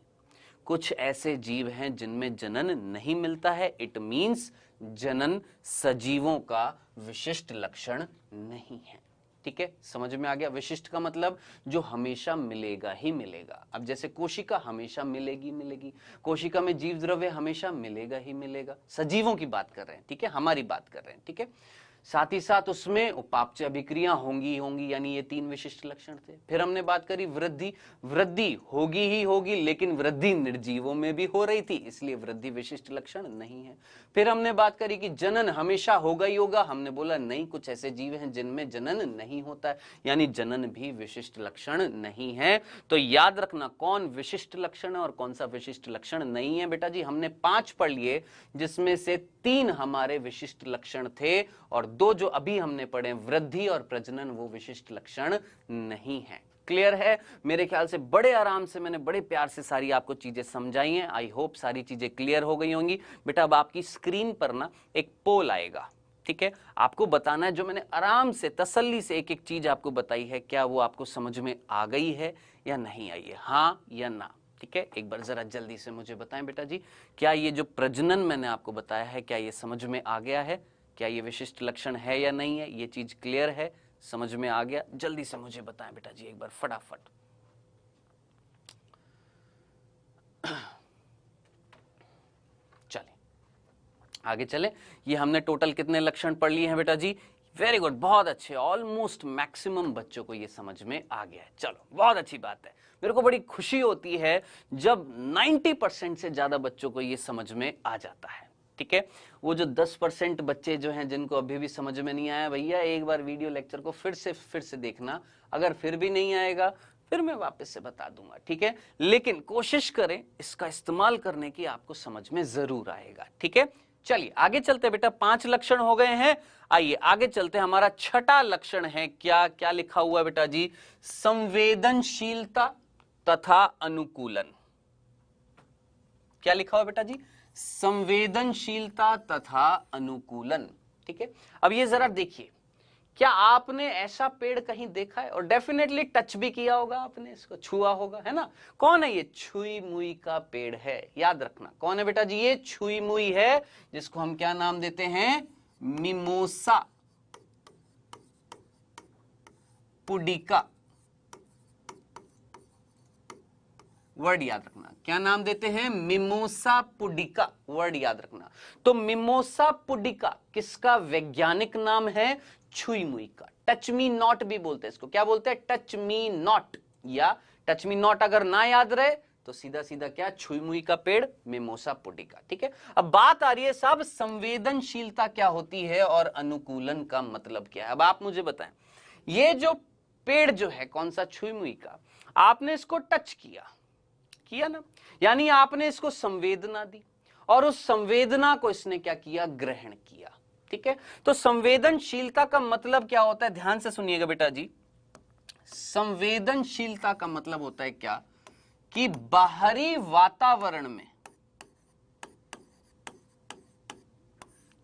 कुछ ऐसे जीव हैं जिनमें जनन नहीं मिलता है। इट मींस जनन सजीवों का विशिष्ट लक्षण नहीं है। ठीक है, समझ में आ गया? विशिष्ट का मतलब जो हमेशा मिलेगा ही मिलेगा। अब जैसे कोशिका हमेशा मिलेगी मिलेगी, कोशिका में जीव द्रव्य हमेशा मिलेगा ही मिलेगा, सजीवों की बात कर रहे हैं, ठीक है, हमारी बात कर रहे हैं, ठीक है। साथ ही साथ उसमें उपापचय अभिक्रिया होंगी होंगी, यानी ये 3 विशिष्ट लक्षण थे। फिर हमने बात करी वृद्धि, वृद्धि होगी ही होगी, लेकिन वृद्धि निर्जीवों में भी हो रही थी, इसलिए वृद्धि विशिष्ट लक्षण नहीं है। फिर हमने बात करी कि जनन हमेशा होगा ही होगा, हमने बोला नहीं, कुछ ऐसे जीव हैं जिनमें जनन नहीं होता है, यानी जनन भी विशिष्ट लक्षण नहीं है। तो याद रखना कौन विशिष्ट लक्षण है और कौन सा विशिष्ट लक्षण नहीं है। बेटा जी हमने 5 पढ़ लिए, जिसमें से 3 हमारे विशिष्ट लक्षण थे, और 2 जो अभी हमने पढ़े वृद्धि और प्रजनन, वो विशिष्ट लक्षण नहीं है। क्लियर है? मेरे ख्याल से बड़े आराम से मैंने बड़े प्यार से सारी आपको चीजें समझाई हैं। आई होप सारी चीजें क्लियर हो गई होंगी। बेटा अब आपकी स्क्रीन पर ना एक पोल आएगा, ठीक है, आपको बताना है, जो मैंने आराम से तसल्ली से एक एक चीज आपको बताई है, क्या वो आपको समझ में आ गई है या नहीं आई है, हाँ या ना। ठीक है, एक बार जरा जल्दी से मुझे बताएं बेटा जी, क्या ये जो प्रजनन मैंने आपको बताया है, क्या ये समझ में आ गया है, क्या ये विशिष्ट लक्षण है या नहीं है, ये चीज क्लियर है, समझ में आ गया? जल्दी से मुझे बताएं बेटा जी एक बार फटाफट। चले आगे चले। ये हमने टोटल कितने लक्षण पढ़ लिए हैं बेटा जी? वेरी गुड, बहुत अच्छे, ऑलमोस्ट मैक्सिमम बच्चों को ये समझ में आ गया है। चलो बहुत अच्छी बात है, मेरे को बड़ी खुशी होती है जब 90% से ज्यादा बच्चों को ये समझ में आ जाता है। ठीक है, वो जो 10% बच्चे जो हैं जिनको अभी भी समझ में नहीं आया, भैया एक बार वीडियो लेक्चर को फिर से देखना, अगर फिर भी नहीं आएगा फिर मैं वापस से बता दूंगा, ठीक है, लेकिन कोशिश करें इसका इस्तेमाल करने की, आपको समझ में जरूर आएगा। ठीक है, चलिए आगे चलते बेटा, 5 लक्षण हो गए हैं, आइए आगे चलते हैं। हमारा छठा लक्षण है, क्या क्या लिखा हुआ है बेटा जी? संवेदनशीलता तथा अनुकूलन। क्या लिखा हुआ बेटा जी? संवेदनशीलता तथा अनुकूलन। ठीक है, अब ये जरा देखिए, क्या आपने ऐसा पेड़ कहीं देखा है? और डेफिनेटली टच भी किया होगा आपने, इसको छुआ होगा, है ना? कौन है ये? छुई मुई का पेड़ है। याद रखना कौन है बेटा जी? ये छुई मुई है, जिसको हम क्या नाम देते हैं? Mimosa pudica. वर्ड याद रखना, क्या नाम देते हैं? मिमोसा पुडिका, वर्ड याद रखना। तो मिमोसा पुडिका किसका वैज्ञानिक नाम है? छुई मुई का। टच मी नॉट भी बोलते हैं इसको, क्या बोलते हैं? टच मी नॉट, या टच मी नॉट अगर ना याद रहे तो सीधा सीधा क्या? छुई मुई का पेड़, मिमोसा पुडिका। ठीक है, अब बात आ रही है साहब, संवेदनशीलता क्या होती है और अनुकूलन का मतलब क्या है? अब आप मुझे बताएं, ये जो पेड़ जो है कौन सा? छुई मुई का, आपने इसको टच किया ना, यानी आपने इसको संवेदना दी, और उस संवेदना को इसने क्या किया? ग्रहण किया। ठीक है, तो संवेदनशीलता का मतलब क्या होता है? ध्यान से सुनिएगा बेटा जी, संवेदनशीलता का मतलब होता है क्या? कि बाहरी वातावरण में,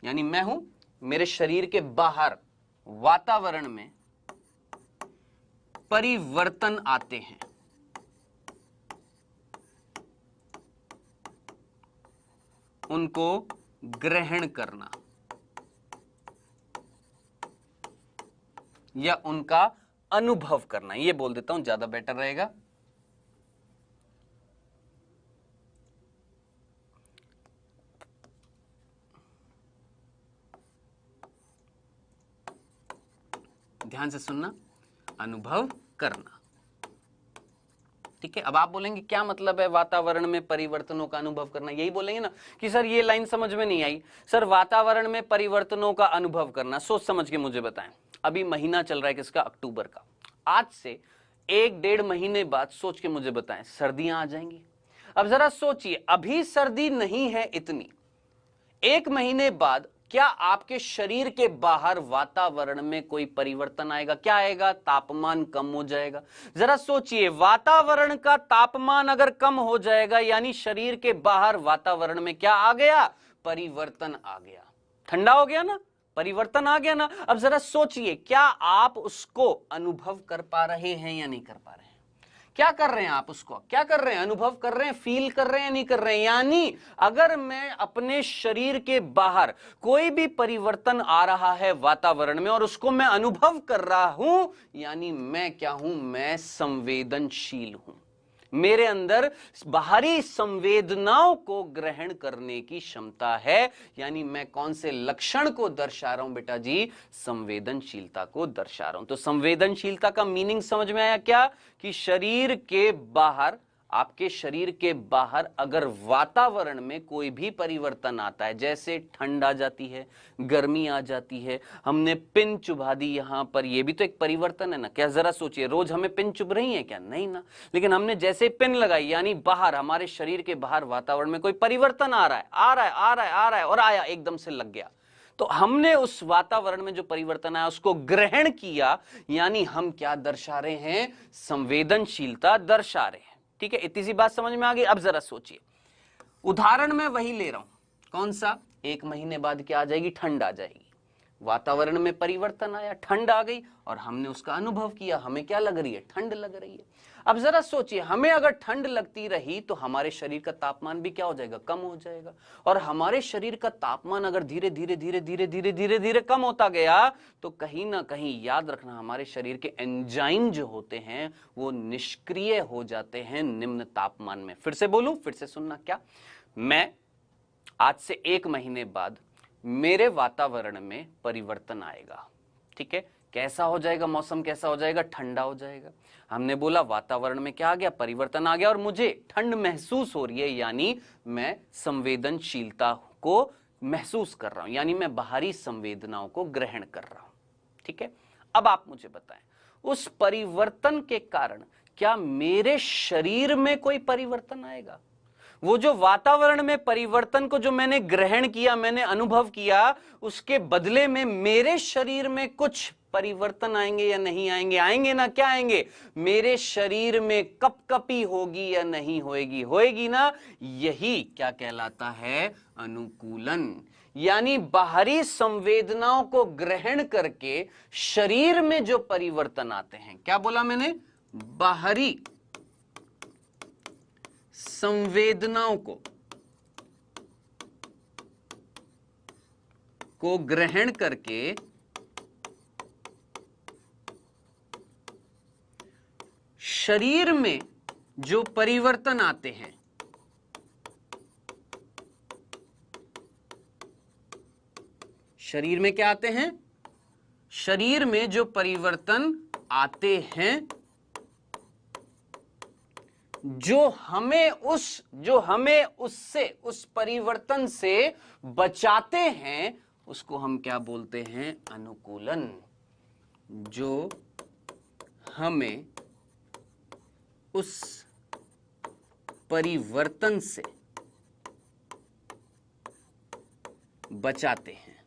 यानी मैं हूं, मेरे शरीर के बाहर वातावरण में परिवर्तन आते हैं, उनको ग्रहण करना या उनका अनुभव करना, ये बोल देता हूं, ज्यादा बेटर रहेगा। ध्यान से सुनना, अनुभव करना। ठीक है, अब आप बोलेंगे क्या मतलब है वातावरण में परिवर्तनों का अनुभव करना? यही बोलेंगे ना कि सर ये लाइन समझ में नहीं आई। सर वातावरण में परिवर्तनों का अनुभव करना, सोच समझ के मुझे बताएं। अभी महीना चल रहा है किसका? अक्टूबर का। आज से 1-1.5 महीने बाद सोच के मुझे बताएं, सर्दियां आ जाएंगी। अब जरा सोचिए, अभी सर्दी नहीं है इतनी, 1 महीने बाद क्या आपके शरीर के बाहर वातावरण में कोई परिवर्तन आएगा? क्या आएगा? तापमान कम हो जाएगा। जरा सोचिए, वातावरण का तापमान अगर कम हो जाएगा यानी शरीर के बाहर वातावरण में क्या आ गया? परिवर्तन आ गया, ठंडा हो गया ना, परिवर्तन आ गया ना। अब जरा सोचिए, क्या आप उसको अनुभव कर पा रहे हैं या नहीं कर पा रहे हैं? क्या कर रहे हैं आप उसको? क्या कर रहे हैं? अनुभव कर रहे हैं, फील कर रहे हैं, नहीं कर रहे हैं? यानी अगर मैं अपने शरीर के बाहर कोई भी परिवर्तन आ रहा है वातावरण में और उसको मैं अनुभव कर रहा हूं, यानी मैं क्या हूं? मैं संवेदनशील हूं। मेरे अंदर बाहरी संवेदनाओं को ग्रहण करने की क्षमता है। यानी मैं कौन से लक्षण को दर्शा रहा हूं बेटा जी? संवेदनशीलता को दर्शा रहा हूं। तो संवेदनशीलता का मीनिंग समझ में आया क्या? कि शरीर के बाहर, आपके शरीर के बाहर अगर वातावरण में कोई भी परिवर्तन आता है, जैसे ठंड आ जाती है, गर्मी आ जाती है, हमने पिन चुभा दी यहां पर, ये भी तो एक परिवर्तन है ना। क्या जरा सोचिए, रोज हमें पिन चुभ रही है क्या? नहीं ना। लेकिन हमने जैसे पिन लगाई यानी बाहर, हमारे शरीर के बाहर वातावरण में कोई परिवर्तन आ रहा है, आ रहा है, आ रहा है, आ रहा है, और आया, एकदम से लग गया। तो हमने उस वातावरण में जो परिवर्तन आया उसको ग्रहण किया, यानी हम क्या दर्शा रहे हैं? संवेदनशीलता दर्शा रहे हैं। ठीक है, इतनी सी बात समझ में आ गई। अब जरा सोचिए, उदाहरण मैं वही ले रहा हूं, कौन सा? 1 महीने बाद क्या आ जाएगी? ठंड आ जाएगी। वातावरण में परिवर्तन आया, ठंड आ गई और हमने उसका अनुभव किया। हमें क्या लग रही है? ठंड लग रही है। अब जरा सोचिए, हमें अगर ठंड लगती रही तो हमारे शरीर का तापमान भी क्या हो जाएगा? कम हो जाएगा। और हमारे शरीर का तापमान अगर धीरे धीरे धीरे धीरे धीरे धीरे धीरे कम होता गया तो कहीं ना कहीं याद रखना, हमारे शरीर के एंजाइम जो होते हैं वो निष्क्रिय हो जाते हैं निम्न तापमान में। फिर से बोलूं, फिर से सुनना। क्या? मैं आज से 1 महीने बाद मेरे वातावरण में परिवर्तन आएगा। ठीक है, कैसा हो जाएगा? मौसम कैसा हो जाएगा? ठंडा हो जाएगा। हमने बोला वातावरण में क्या आ गया? परिवर्तन आ गया और मुझे ठंड महसूस हो रही है, यानी मैं संवेदनशीलता को महसूस कर रहा हूं, यानी मैं बाहरी संवेदनाओं को ग्रहण कर रहा हूं। ठीक है, अब आप मुझे बताएं, उस परिवर्तन के कारण क्या मेरे शरीर में कोई परिवर्तन आएगा? वो जो वातावरण में परिवर्तन को जो मैंने ग्रहण किया, मैंने अनुभव किया, उसके बदले में मेरे शरीर में कुछ परिवर्तन आएंगे या नहीं आएंगे? आएंगे ना। क्या आएंगे? मेरे शरीर में कपकपी होगी या नहीं होएगी? होएगी ना। यही क्या कहलाता है? अनुकूलन। यानी बाहरी संवेदनाओं को ग्रहण करके शरीर में जो परिवर्तन आते हैं, क्या बोला मैंने? बाहरी संवेदनाओं को ग्रहण करके शरीर में जो परिवर्तन आते हैं, शरीर में क्या आते हैं? शरीर में जो परिवर्तन आते हैं जो हमें उससे, उस परिवर्तन से बचाते हैं, उसको हम क्या बोलते हैं? अनुकूलन। जो हमें उस परिवर्तन से बचाते हैं,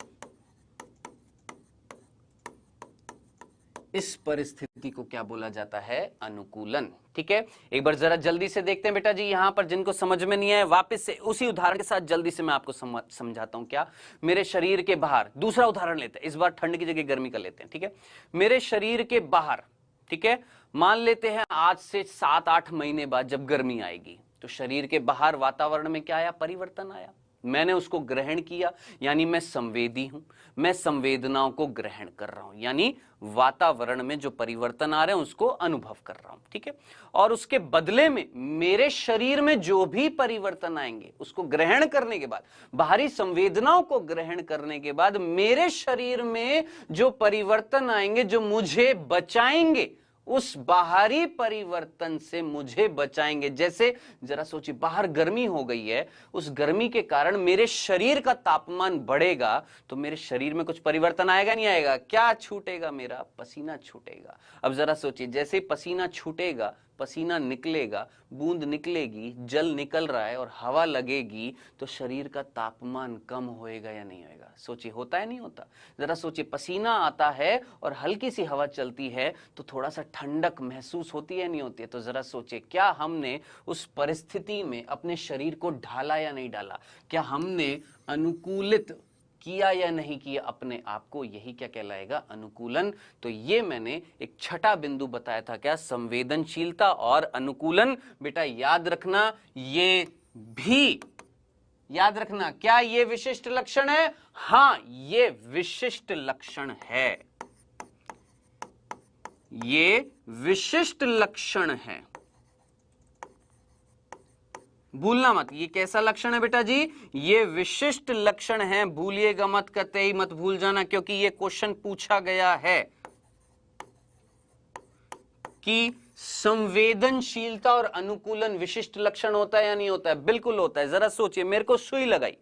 इस परिस्थिति को क्या बोला जाता है? अनुकूलन। ठीक है, एक बार जरा जल्दी से देखते हैं बेटा जी, यहां पर जिनको समझ में नहीं आया वापस से उसी उदाहरण के साथ जल्दी से मैं आपको समझाता हूं। क्या? मेरे शरीर के बाहर, दूसरा उदाहरण लेते हैं, इस बार ठंड की जगह गर्मी का लेते हैं। ठीक है, मेरे शरीर के बाहर, ठीक है, मान लेते हैं आज से 7-8 महीने बाद जब गर्मी आएगी तो शरीर के बाहर वातावरण में क्या आया? परिवर्तन आया। मैंने उसको ग्रहण किया, यानी मैं संवेदी हूं, मैं संवेदनाओं को ग्रहण कर रहा हूं, यानी वातावरण में जो परिवर्तन आ रहे हैं उसको अनुभव कर रहा हूं, ठीक है। और उसके बदले में मेरे शरीर में जो भी परिवर्तन आएंगे उसको ग्रहण करने के बाद, बाहरी संवेदनाओं को ग्रहण करने के बाद मेरे शरीर में जो परिवर्तन आएंगे, जो मुझे बचाएंगे, उस बाहरी परिवर्तन से मुझे बचाएंगे। जैसे जरा सोचिए, बाहर गर्मी हो गई है, उस गर्मी के कारण मेरे शरीर का तापमान बढ़ेगा, तो मेरे शरीर में कुछ परिवर्तन आएगा नहीं आएगा? क्या छूटेगा? मेरा पसीना छूटेगा। अब जरा सोचिए, जैसे पसीना छूटेगा, पसीना निकलेगा, बूंद निकलेगी, जल निकल रहा है और हवा लगेगी, तो शरीर का तापमान कम होएगा या नहीं होएगा? सोचिए, होता है नहीं होता? जरा सोचिए, पसीना आता है और हल्की सी हवा चलती है तो थोड़ा सा ठंडक महसूस होती है नहीं होती है? तो जरा सोचिए, क्या हमने उस परिस्थिति में अपने शरीर को ढाला या नहीं डाला? क्या हमने अनुकूलित किया या नहीं किया अपने आप को? यही क्या कहलाएगा? अनुकूलन। तो ये मैंने एक छठा बिंदु बताया था, क्या? संवेदनशीलता और अनुकूलन। बेटा याद रखना, ये भी याद रखना, क्या ये विशिष्ट लक्षण है? हां, ये विशिष्ट लक्षण है, ये विशिष्ट लक्षण है। भूलना मत, ये कैसा लक्षण है बेटा जी? ये विशिष्ट लक्षण है, भूलिएगा मत, कतई मत भूल जाना, क्योंकि ये क्वेश्चन पूछा गया है कि संवेदनशीलता और अनुकूलन विशिष्ट लक्षण होता है या नहीं होता है? बिल्कुल होता है। जरा सोचिए, मेरे को सुई लगाई,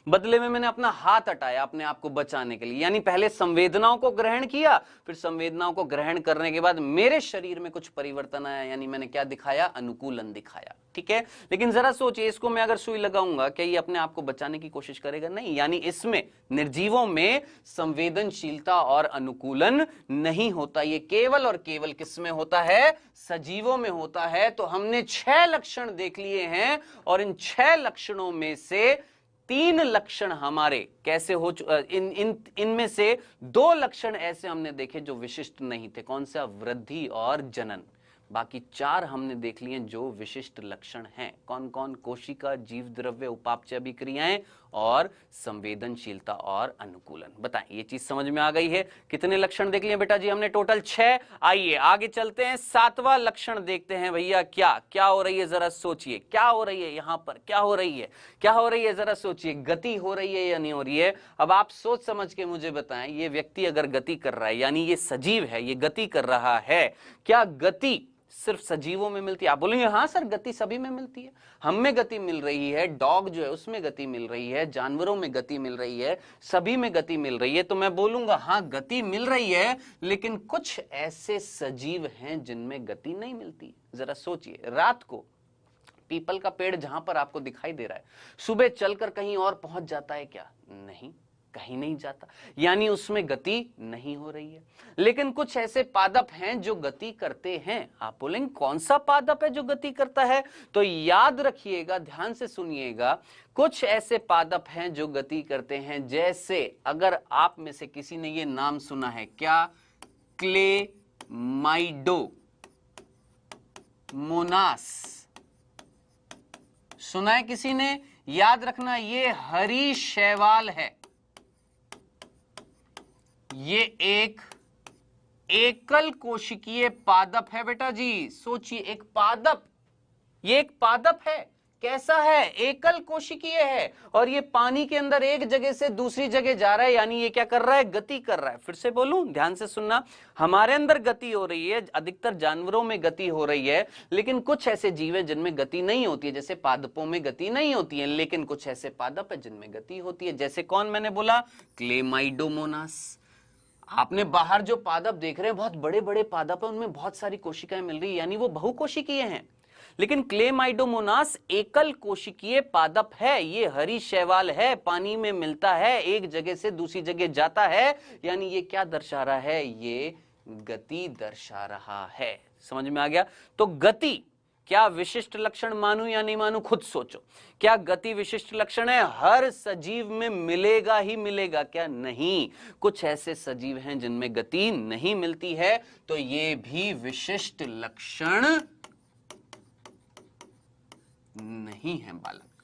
बदले में मैंने अपना हाथ हटाया अपने आप को बचाने के लिए, यानी पहले संवेदनाओं को ग्रहण किया, फिर संवेदनाओं को ग्रहण करने के बाद मेरे शरीर में कुछ परिवर्तन आया, यानी मैंने क्या दिखाया? अनुकूलन दिखाया, ठीक है। लेकिन जरा सोचिए, इसको मैं अगर सुई लगाऊंगा, क्या ये अपने आप को बचाने की कोशिश करेगा? नहीं। यानी इसमें, निर्जीवों में संवेदनशीलता और अनुकूलन नहीं होता, ये केवल और केवल किसमें होता है? सजीवों में होता है। तो हमने 6 लक्षण देख लिए हैं, और इन 6 लक्षणों में से 3 लक्षण हमारे कैसे हो इनमें से 2 लक्षण ऐसे हमने देखे जो विशिष्ट नहीं थे। कौन सा? वृद्धि और जनन। बाकी 4 हमने देख लिए जो विशिष्ट लक्षण हैं। कौन कौन? कोशिका, जीव द्रव्य, उपापचय अभिक्रियाएं और संवेदनशीलता और अनुकूलन। बताएं, ये चीज समझ में आ गई है? कितने लक्षण देख लिए बेटा जी हमने? टोटल 6। आइए आगे चलते हैं, 7वां लक्षण देखते हैं। भैया क्या हो रही है? जरा सोचिए, क्या हो रही है यहां पर? क्या हो रही है? क्या हो रही है? जरा सोचिए, गति हो रही है या नहीं हो रही है? अब आप सोच समझ के मुझे बताएं, ये व्यक्ति अगर गति कर रहा है, यानी ये सजीव है, ये गति कर रहा है, क्या गति सिर्फ सजीवों में मिलती है? आप बोलेंगे हाँ सर, गति सभी में मिलती है, हम में गति मिल रही है, डॉग जो है उसमें गति मिल रही है, जानवरों में गति मिल रही है, सभी में गति मिल रही है। तो मैं बोलूंगा हाँ गति मिल रही है, लेकिन कुछ ऐसे सजीव हैं जिनमें गति नहीं मिलती। जरा सोचिए, रात को पीपल का पेड़ जहां पर आपको दिखाई दे रहा है, सुबह चलकर कहीं और पहुंच जाता है क्या? नहीं, कहीं नहीं जाता, यानी उसमें गति नहीं हो रही है। लेकिन कुछ ऐसे पादप हैं जो गति करते हैं। आप बोलेंगे कौन सा पादप है जो गति करता है? तो याद रखिएगा, ध्यान से सुनिएगा, कुछ ऐसे पादप हैं जो गति करते हैं। जैसे अगर आप में से किसी ने ये नाम सुना है, क्या? क्लेमाइडोमोनास सुना है किसी ने? याद रखना, ये हरी शैवाल है, ये एक एकल कोशिकीय पादप है बेटा जी। सोचिए, एक पादप, ये एक पादप है, कैसा है? एकल कोशिकीय है, और ये पानी के अंदर एक जगह से दूसरी जगह जा रहा है, यानी ये क्या कर रहा है? गति कर रहा है। फिर से बोलूं, ध्यान से सुनना, हमारे अंदर गति हो रही है, अधिकतर जानवरों में गति हो रही है, लेकिन कुछ ऐसे जीव हैं जिनमें गति नहीं होती है, जैसे पादपों में गति नहीं होती है, लेकिन कुछ ऐसे पादप है जिनमें गति होती है। जैसे कौन? मैंने बोला क्लेमाइडोमोनास। आपने बाहर जो पादप देख रहे हैं, बहुत बड़े बड़े पादप है, उनमें बहुत सारी कोशिकाएं मिल रही है, यानी वो बहुकोशिकीय हैं। लेकिन क्लेमाइडोमोनास एकल कोशिकीय पादप है, ये हरी शैवाल है, पानी में मिलता है, एक जगह से दूसरी जगह जाता है, यानी ये क्या दर्शा रहा है? ये गति दर्शा रहा है। समझ में आ गया? तो गति क्या विशिष्ट लक्षण मानूं या नहीं मानूं? खुद सोचो, क्या गति विशिष्ट लक्षण है? हर सजीव में मिलेगा ही मिलेगा क्या? नहीं, कुछ ऐसे सजीव हैं जिनमें गति नहीं मिलती है, तो ये भी विशिष्ट लक्षण नहीं है बालक,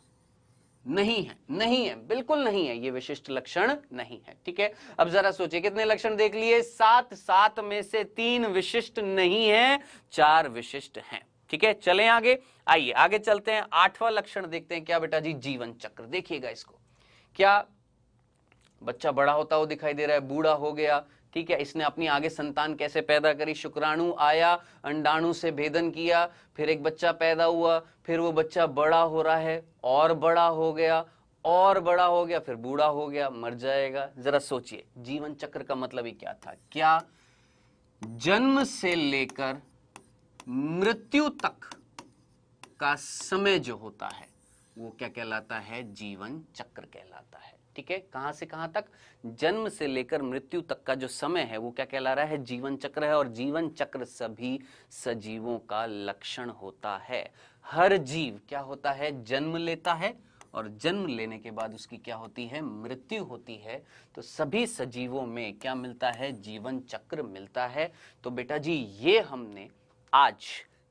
नहीं है, नहीं है, बिल्कुल नहीं है, ये विशिष्ट लक्षण नहीं है। ठीक है, अब जरा सोचिए कितने लक्षण देख लिए, 7, 7 में से 3 विशिष्ट नहीं है, 4 विशिष्ट हैं। ठीक है, चलें आगे, आइए आगे चलते हैं, 8वां लक्षण देखते हैं। क्या बेटा जी, जीवन चक्र। देखिएगा इसको, क्या बच्चा बड़ा होता हुआ दिखाई दे रहा है, बूढ़ा हो गया, ठीक है, इसने अपनी आगे संतान कैसे पैदा करी, शुक्राणु आया, अंडाणु से भेदन किया, फिर एक बच्चा पैदा हुआ, फिर वो बच्चा बड़ा हो रहा है, और बड़ा हो गया, और बड़ा हो गया, फिर बूढ़ा हो गया, मर जाएगा। जरा सोचिए, जीवन चक्र का मतलब ही क्या था? क्या जन्म से लेकर मृत्यु तक का समय जो होता है वो क्या कहलाता है? जीवन चक्र कहलाता है। ठीक है, कहां से कहां तक? जन्म से लेकर मृत्यु तक का जो समय है वो क्या कहला रहा है? जीवन चक्र है। और जीवन चक्र सभी सजीवों का लक्षण होता है। हर जीव क्या होता है? जन्म लेता है, और जन्म लेने के बाद उसकी क्या होती है? मृत्यु होती है। तो सभी सजीवों में क्या मिलता है? जीवन चक्र मिलता है। तो बेटा जी ये हमने आज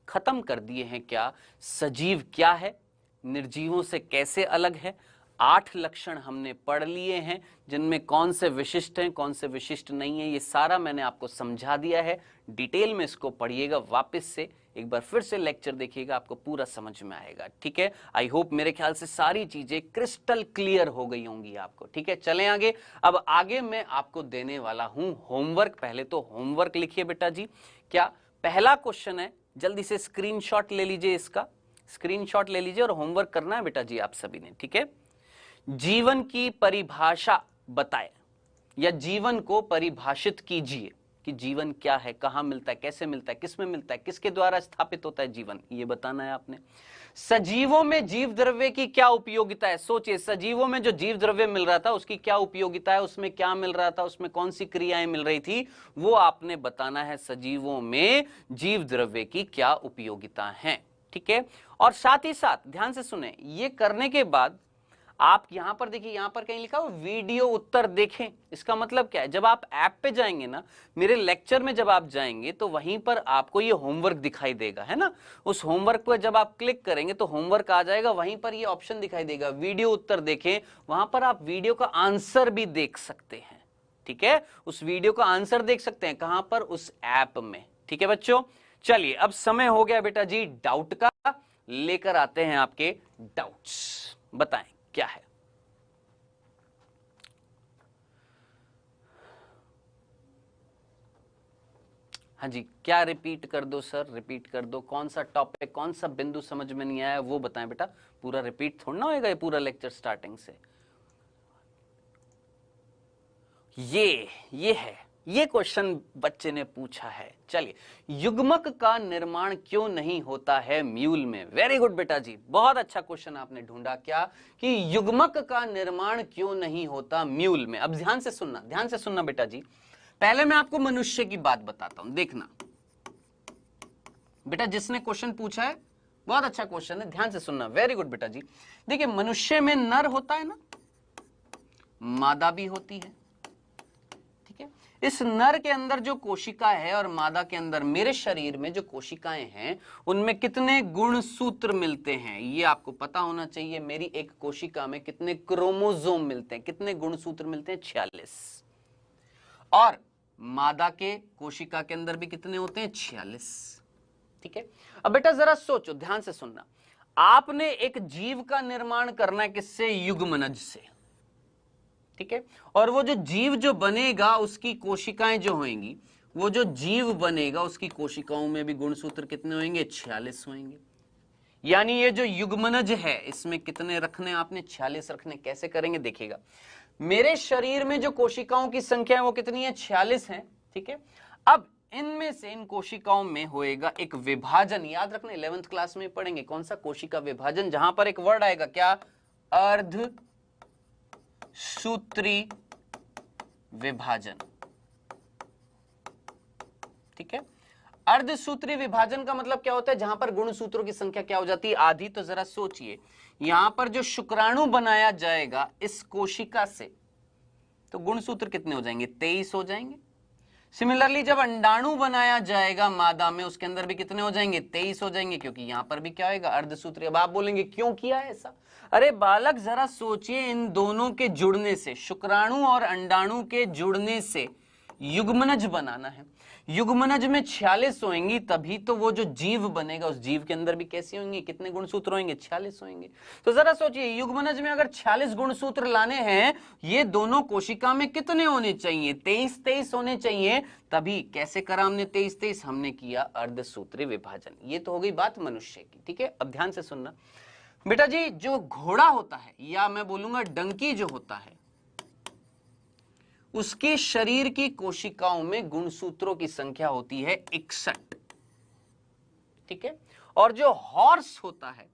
खत्म कर दिए हैं। क्या सजीव क्या है, निर्जीवों से कैसे अलग है, 8 लक्षण हमने पढ़ लिए हैं, जिनमें कौन से विशिष्ट हैं, कौन से विशिष्ट नहीं है, ये सारा मैंने आपको समझा दिया है। डिटेल में इसको पढ़िएगा, वापस से एक बार फिर से लेक्चर देखिएगा, आपको पूरा समझ में आएगा। ठीक है, आई होप मेरे ख्याल से सारी चीजें क्रिस्टल क्लियर हो गई होंगी आपको। ठीक है, चलें आगे। अब आगे मैं आपको देने वाला हूं होमवर्क। पहले तो होमवर्क लिखिए बेटा जी। क्या पहला क्वेश्चन है, जल्दी से स्क्रीनशॉट ले लीजिए, इसका स्क्रीनशॉट ले लीजिए, और होमवर्क करना है बेटा जी आप सभी ने। ठीक है, जीवन की परिभाषा बताएं, या जीवन को परिभाषित कीजिए कि जीवन क्या है, कहां मिलता है, कैसे मिलता है, किसमें मिलता है, किसके द्वारा स्थापित होता है जीवन, ये बताना है आपने। सजीवों में जीव द्रव्य की क्या उपयोगिता है? सोचिए, सजीवों में जो जीव द्रव्य मिल रहा था उसकी क्या उपयोगिता है, उसमें क्या मिल रहा था, उसमें कौन सी क्रियाएं मिल रही थी, वो आपने बताना है। सजीवों में जीव द्रव्य की क्या उपयोगिता है। ठीक है, और साथ ही साथ ध्यान से सुने, ये करने के बाद आप यहां पर देखिए, यहां पर कहीं लिखा हो वीडियो उत्तर देखें। इसका मतलब क्या है? जब आप ऐप पे जाएंगे ना, मेरे लेक्चर में जब आप जाएंगे तो वहीं पर आपको ये होमवर्क दिखाई देगा, है ना। उस होमवर्क पर जब आप क्लिक करेंगे तो होमवर्क आ जाएगा, वहीं पर ये ऑप्शन दिखाई देगा वीडियो उत्तर देखें। वहां पर आप वीडियो का आंसर भी देख सकते हैं। ठीक है, उस वीडियो का आंसर देख सकते हैं। कहां पर? उस ऐप में। ठीक है बच्चों, चलिए अब समय हो गया बेटा जी डाउट का। लेकर आते हैं आपके डाउट्स, बताएं क्या है। हाँ जी, क्या रिपीट कर दो सर, रिपीट कर दो। कौन सा टॉपिक, कौन सा बिंदु समझ में नहीं आया वो बताएं बेटा। पूरा रिपीट थोड़ा ना होएगा ये पूरा लेक्चर स्टार्टिंग से। ये है, ये क्वेश्चन बच्चे ने पूछा है। चलिए, युग्मक का निर्माण क्यों नहीं होता है म्यूल में? वेरी गुड बेटा जी, बहुत अच्छा क्वेश्चन आपने ढूंढा। क्या कि युग्मक का निर्माण क्यों नहीं होता म्यूल में? अब ध्यान से सुनना, ध्यान से सुनना बेटा जी। पहले मैं आपको मनुष्य की बात बताता हूं, देखना बेटा। जिसने क्वेश्चन पूछा है बहुत अच्छा क्वेश्चन है, ध्यान से सुनना। वेरी गुड बेटा जी। देखिए, मनुष्य में नर होता है ना, मादा भी होती है। इस नर के अंदर जो कोशिका है और मादा के अंदर, मेरे शरीर में जो कोशिकाएं हैं उनमें कितने गुणसूत्र मिलते हैं ये आपको पता होना चाहिए। मेरी एक कोशिका में कितने क्रोमोसोम मिलते हैं, कितने गुणसूत्र मिलते हैं? 46। और मादा के कोशिका के अंदर भी कितने होते हैं? 46। ठीक है, अब बेटा जरा सोचो, ध्यान से सुनना। आपने एक जीव का निर्माण करना है किससे? युग्मनज से। ठीक है, और वो जो जीव जो बनेगा उसकी कोशिकाएं जो होंगी, वो जो जीव बनेगा उसकी कोशिकाओं में भी गुणसूत्र कितने होंगे? 46 होंगे। यानी ये जो युग्मनज है इसमें कितने रखने आपने? 46 रखने। कैसे करेंगे देखिएगा। मेरे शरीर में जो कोशिकाओं की संख्या है वो कितनी है? 46 है। ठीक है, अब इनमें से इन कोशिकाओं में होएगा एक विभाजन। याद रखना, 11th क्लास में पढ़ेंगे कौन सा? कोशिका विभाजन, जहां पर एक वर्ड आएगा क्या? अर्ध सूत्री विभाजन। ठीक है, अर्धसूत्री विभाजन का मतलब क्या होता है? जहां पर गुणसूत्रों की संख्या क्या हो जाती है? आधी। तो जरा सोचिए, यहां पर जो शुक्राणु बनाया जाएगा इस कोशिका से, तो गुणसूत्र कितने हो जाएंगे? 23 हो जाएंगे। सिमिलरली जब अंडाणु बनाया जाएगा मादा में, उसके अंदर भी कितने हो जाएंगे? 23 हो जाएंगे, क्योंकि यहां पर भी क्या होगा? अर्धसूत्री। अब आप बोलेंगे क्यों किया है ऐसा? अरे बालक जरा सोचिए, इन दोनों के जुड़ने से, शुक्राणु और अंडाणु के जुड़ने से युग्मनज बनाना है। युग्मनज में 46 होंगी, तभी तो वो जो जीव बनेगा उस जीव के अंदर भी कैसे होंगे? कितने गुणसूत्र होंगे? 46 होंगे। तो जरा सोचिए, युग्मनज में अगर 46 गुणसूत्र लाने हैं, ये दोनों कोशिका में कितने होने चाहिए? 23-23 होने चाहिए। तभी कैसे करा हमने 23-23? हमने किया अर्धसूत्री विभाजन। ये तो हो गई बात मनुष्य की, ठीक है। अब ध्यान से सुनना बेटा जी, जो घोड़ा होता है, या मैं बोलूंगा डंकी जो होता है, उसके शरीर की कोशिकाओं में गुणसूत्रों की संख्या होती है 61, ठीक है। और जो हॉर्स होता है,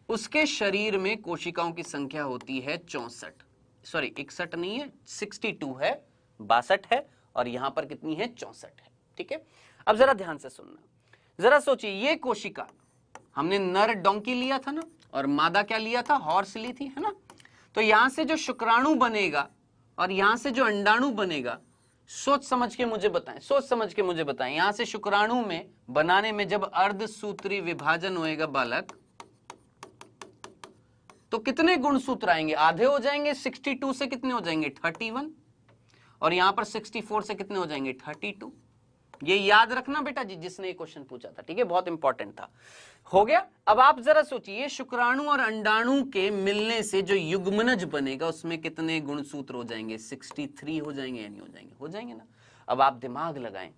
उसके शरीर में कोशिकाओं की संख्या होती है 64, सॉरी 61 नहीं है, 62 है, 62 है, और यहां पर कितनी है? 64 है, ठीक है। अब जरा ध्यान से सुनना, जरा सोचिए, ये कोशिका हमने नर डोंकी लिया था ना, और मादा क्या लिया था? हॉर्स ली थी, है ना। तो यहां से जो शुक्राणु बनेगा और यहां से जो अंडाणु बनेगा, सोच समझ के मुझे बताएं, सोच समझ के मुझे बताएं। यहां से शुक्राणु में बनाने में जब अर्धसूत्री विभाजन होएगा बालक, तो कितने गुणसूत्र आएंगे? आधे हो जाएंगे। 62 से कितने हो जाएंगे? 31। और यहां पर 64 से कितने हो जाएंगे? 32। ये याद रखना बेटा जी, जिसने ये क्वेश्चन पूछा था, ठीक है, बहुत इंपॉर्टेंट था। हो गया। अब आप जरा सोचिए, शुक्राणु और अंडाणु के मिलने से जो युग्मनज बनेगा, उसमें कितने गुणसूत्र हो जाएंगे? 63 हो जाएंगे या नहीं हो जाएंगे? हो जाएंगे ना। अब आप दिमाग लगाएं,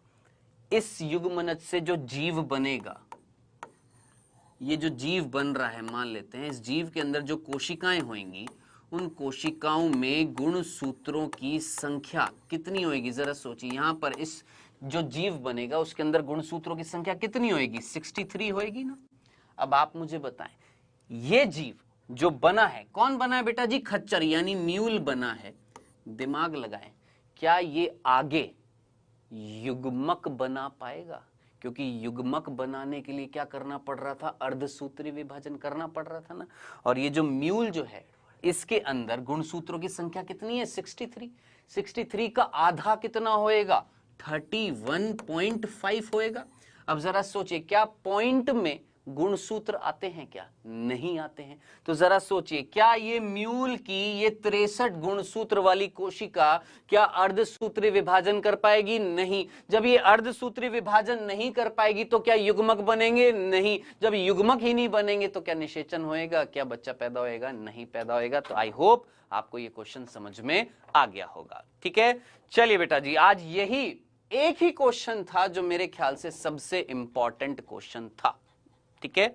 इस युग्मनज से जो जीव बनेगा, ये जो जीव बन रहा है, मान लेते हैं इस जीव के अंदर जो कोशिकाएं होंगी, उन कोशिकाओं में गुणसूत्रों की संख्या कितनी होगी? जरा सोचिए, यहां पर इस जो जीव बनेगा उसके अंदर गुणसूत्रों की संख्या कितनी होगी? 63 होगी ना। अब आप मुझे बताएं, ये जीव जो बना है, कौन बना है बेटा जी? खच्चर यानी म्यूल बना है। दिमाग लगाएं, क्या ये आगे युग्मक बना पाएगा? क्योंकि युग्मक बनाने के लिए क्या करना पड़ रहा था? अर्धसूत्री विभाजन करना पड़ रहा था ना। और ये जो म्यूल जो है, इसके अंदर गुणसूत्रों की संख्या कितनी है? 63। 63 का आधा कितना होएगा? 31.5 होएगा। अब जरा सोचिए, क्या पॉइंट में गुणसूत्र आते हैं? क्या नहीं आते हैं? तो जरा सोचिए, क्या ये म्यूल की ये 63 गुणसूत्र वाली कोशिका क्या अर्धसूत्री विभाजन कर पाएगी? नहीं। जब ये अर्धसूत्री विभाजन नहीं कर पाएगी तो क्या युग्मक बनेंगे? नहीं। जब युग्मक ही नहीं बनेंगे तो क्या निषेचन होएगा? क्या बच्चा पैदा होएगा? नहीं पैदा होएगा। तो आई होप आपको ये क्वेश्चन समझ में आ गया होगा, ठीक है। चलिए बेटा जी, आज यही एक ही क्वेश्चन था जो मेरे ख्याल से सबसे इंपॉर्टेंट क्वेश्चन था, ठीक है।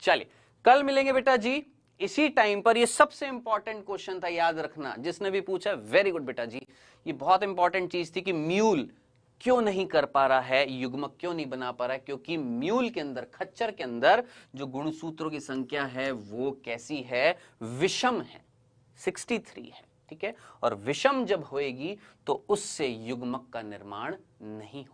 चलिए, कल मिलेंगे बेटा जी इसी टाइम पर। ये सबसे इंपॉर्टेंट क्वेश्चन था, याद रखना। जिसने भी पूछा वेरी गुड बेटा जी, ये बहुत इंपॉर्टेंट चीज थी कि म्यूल क्यों नहीं कर पा रहा है, युग्मक क्यों नहीं बना पा रहा है? क्योंकि म्यूल के अंदर, खच्चर के अंदर जो गुणसूत्रों की संख्या है वो कैसी है? विषम है, 63 है, ठीक है। और विषम जब होएगी तो उससे युग्मक का निर्माण नहीं होगा।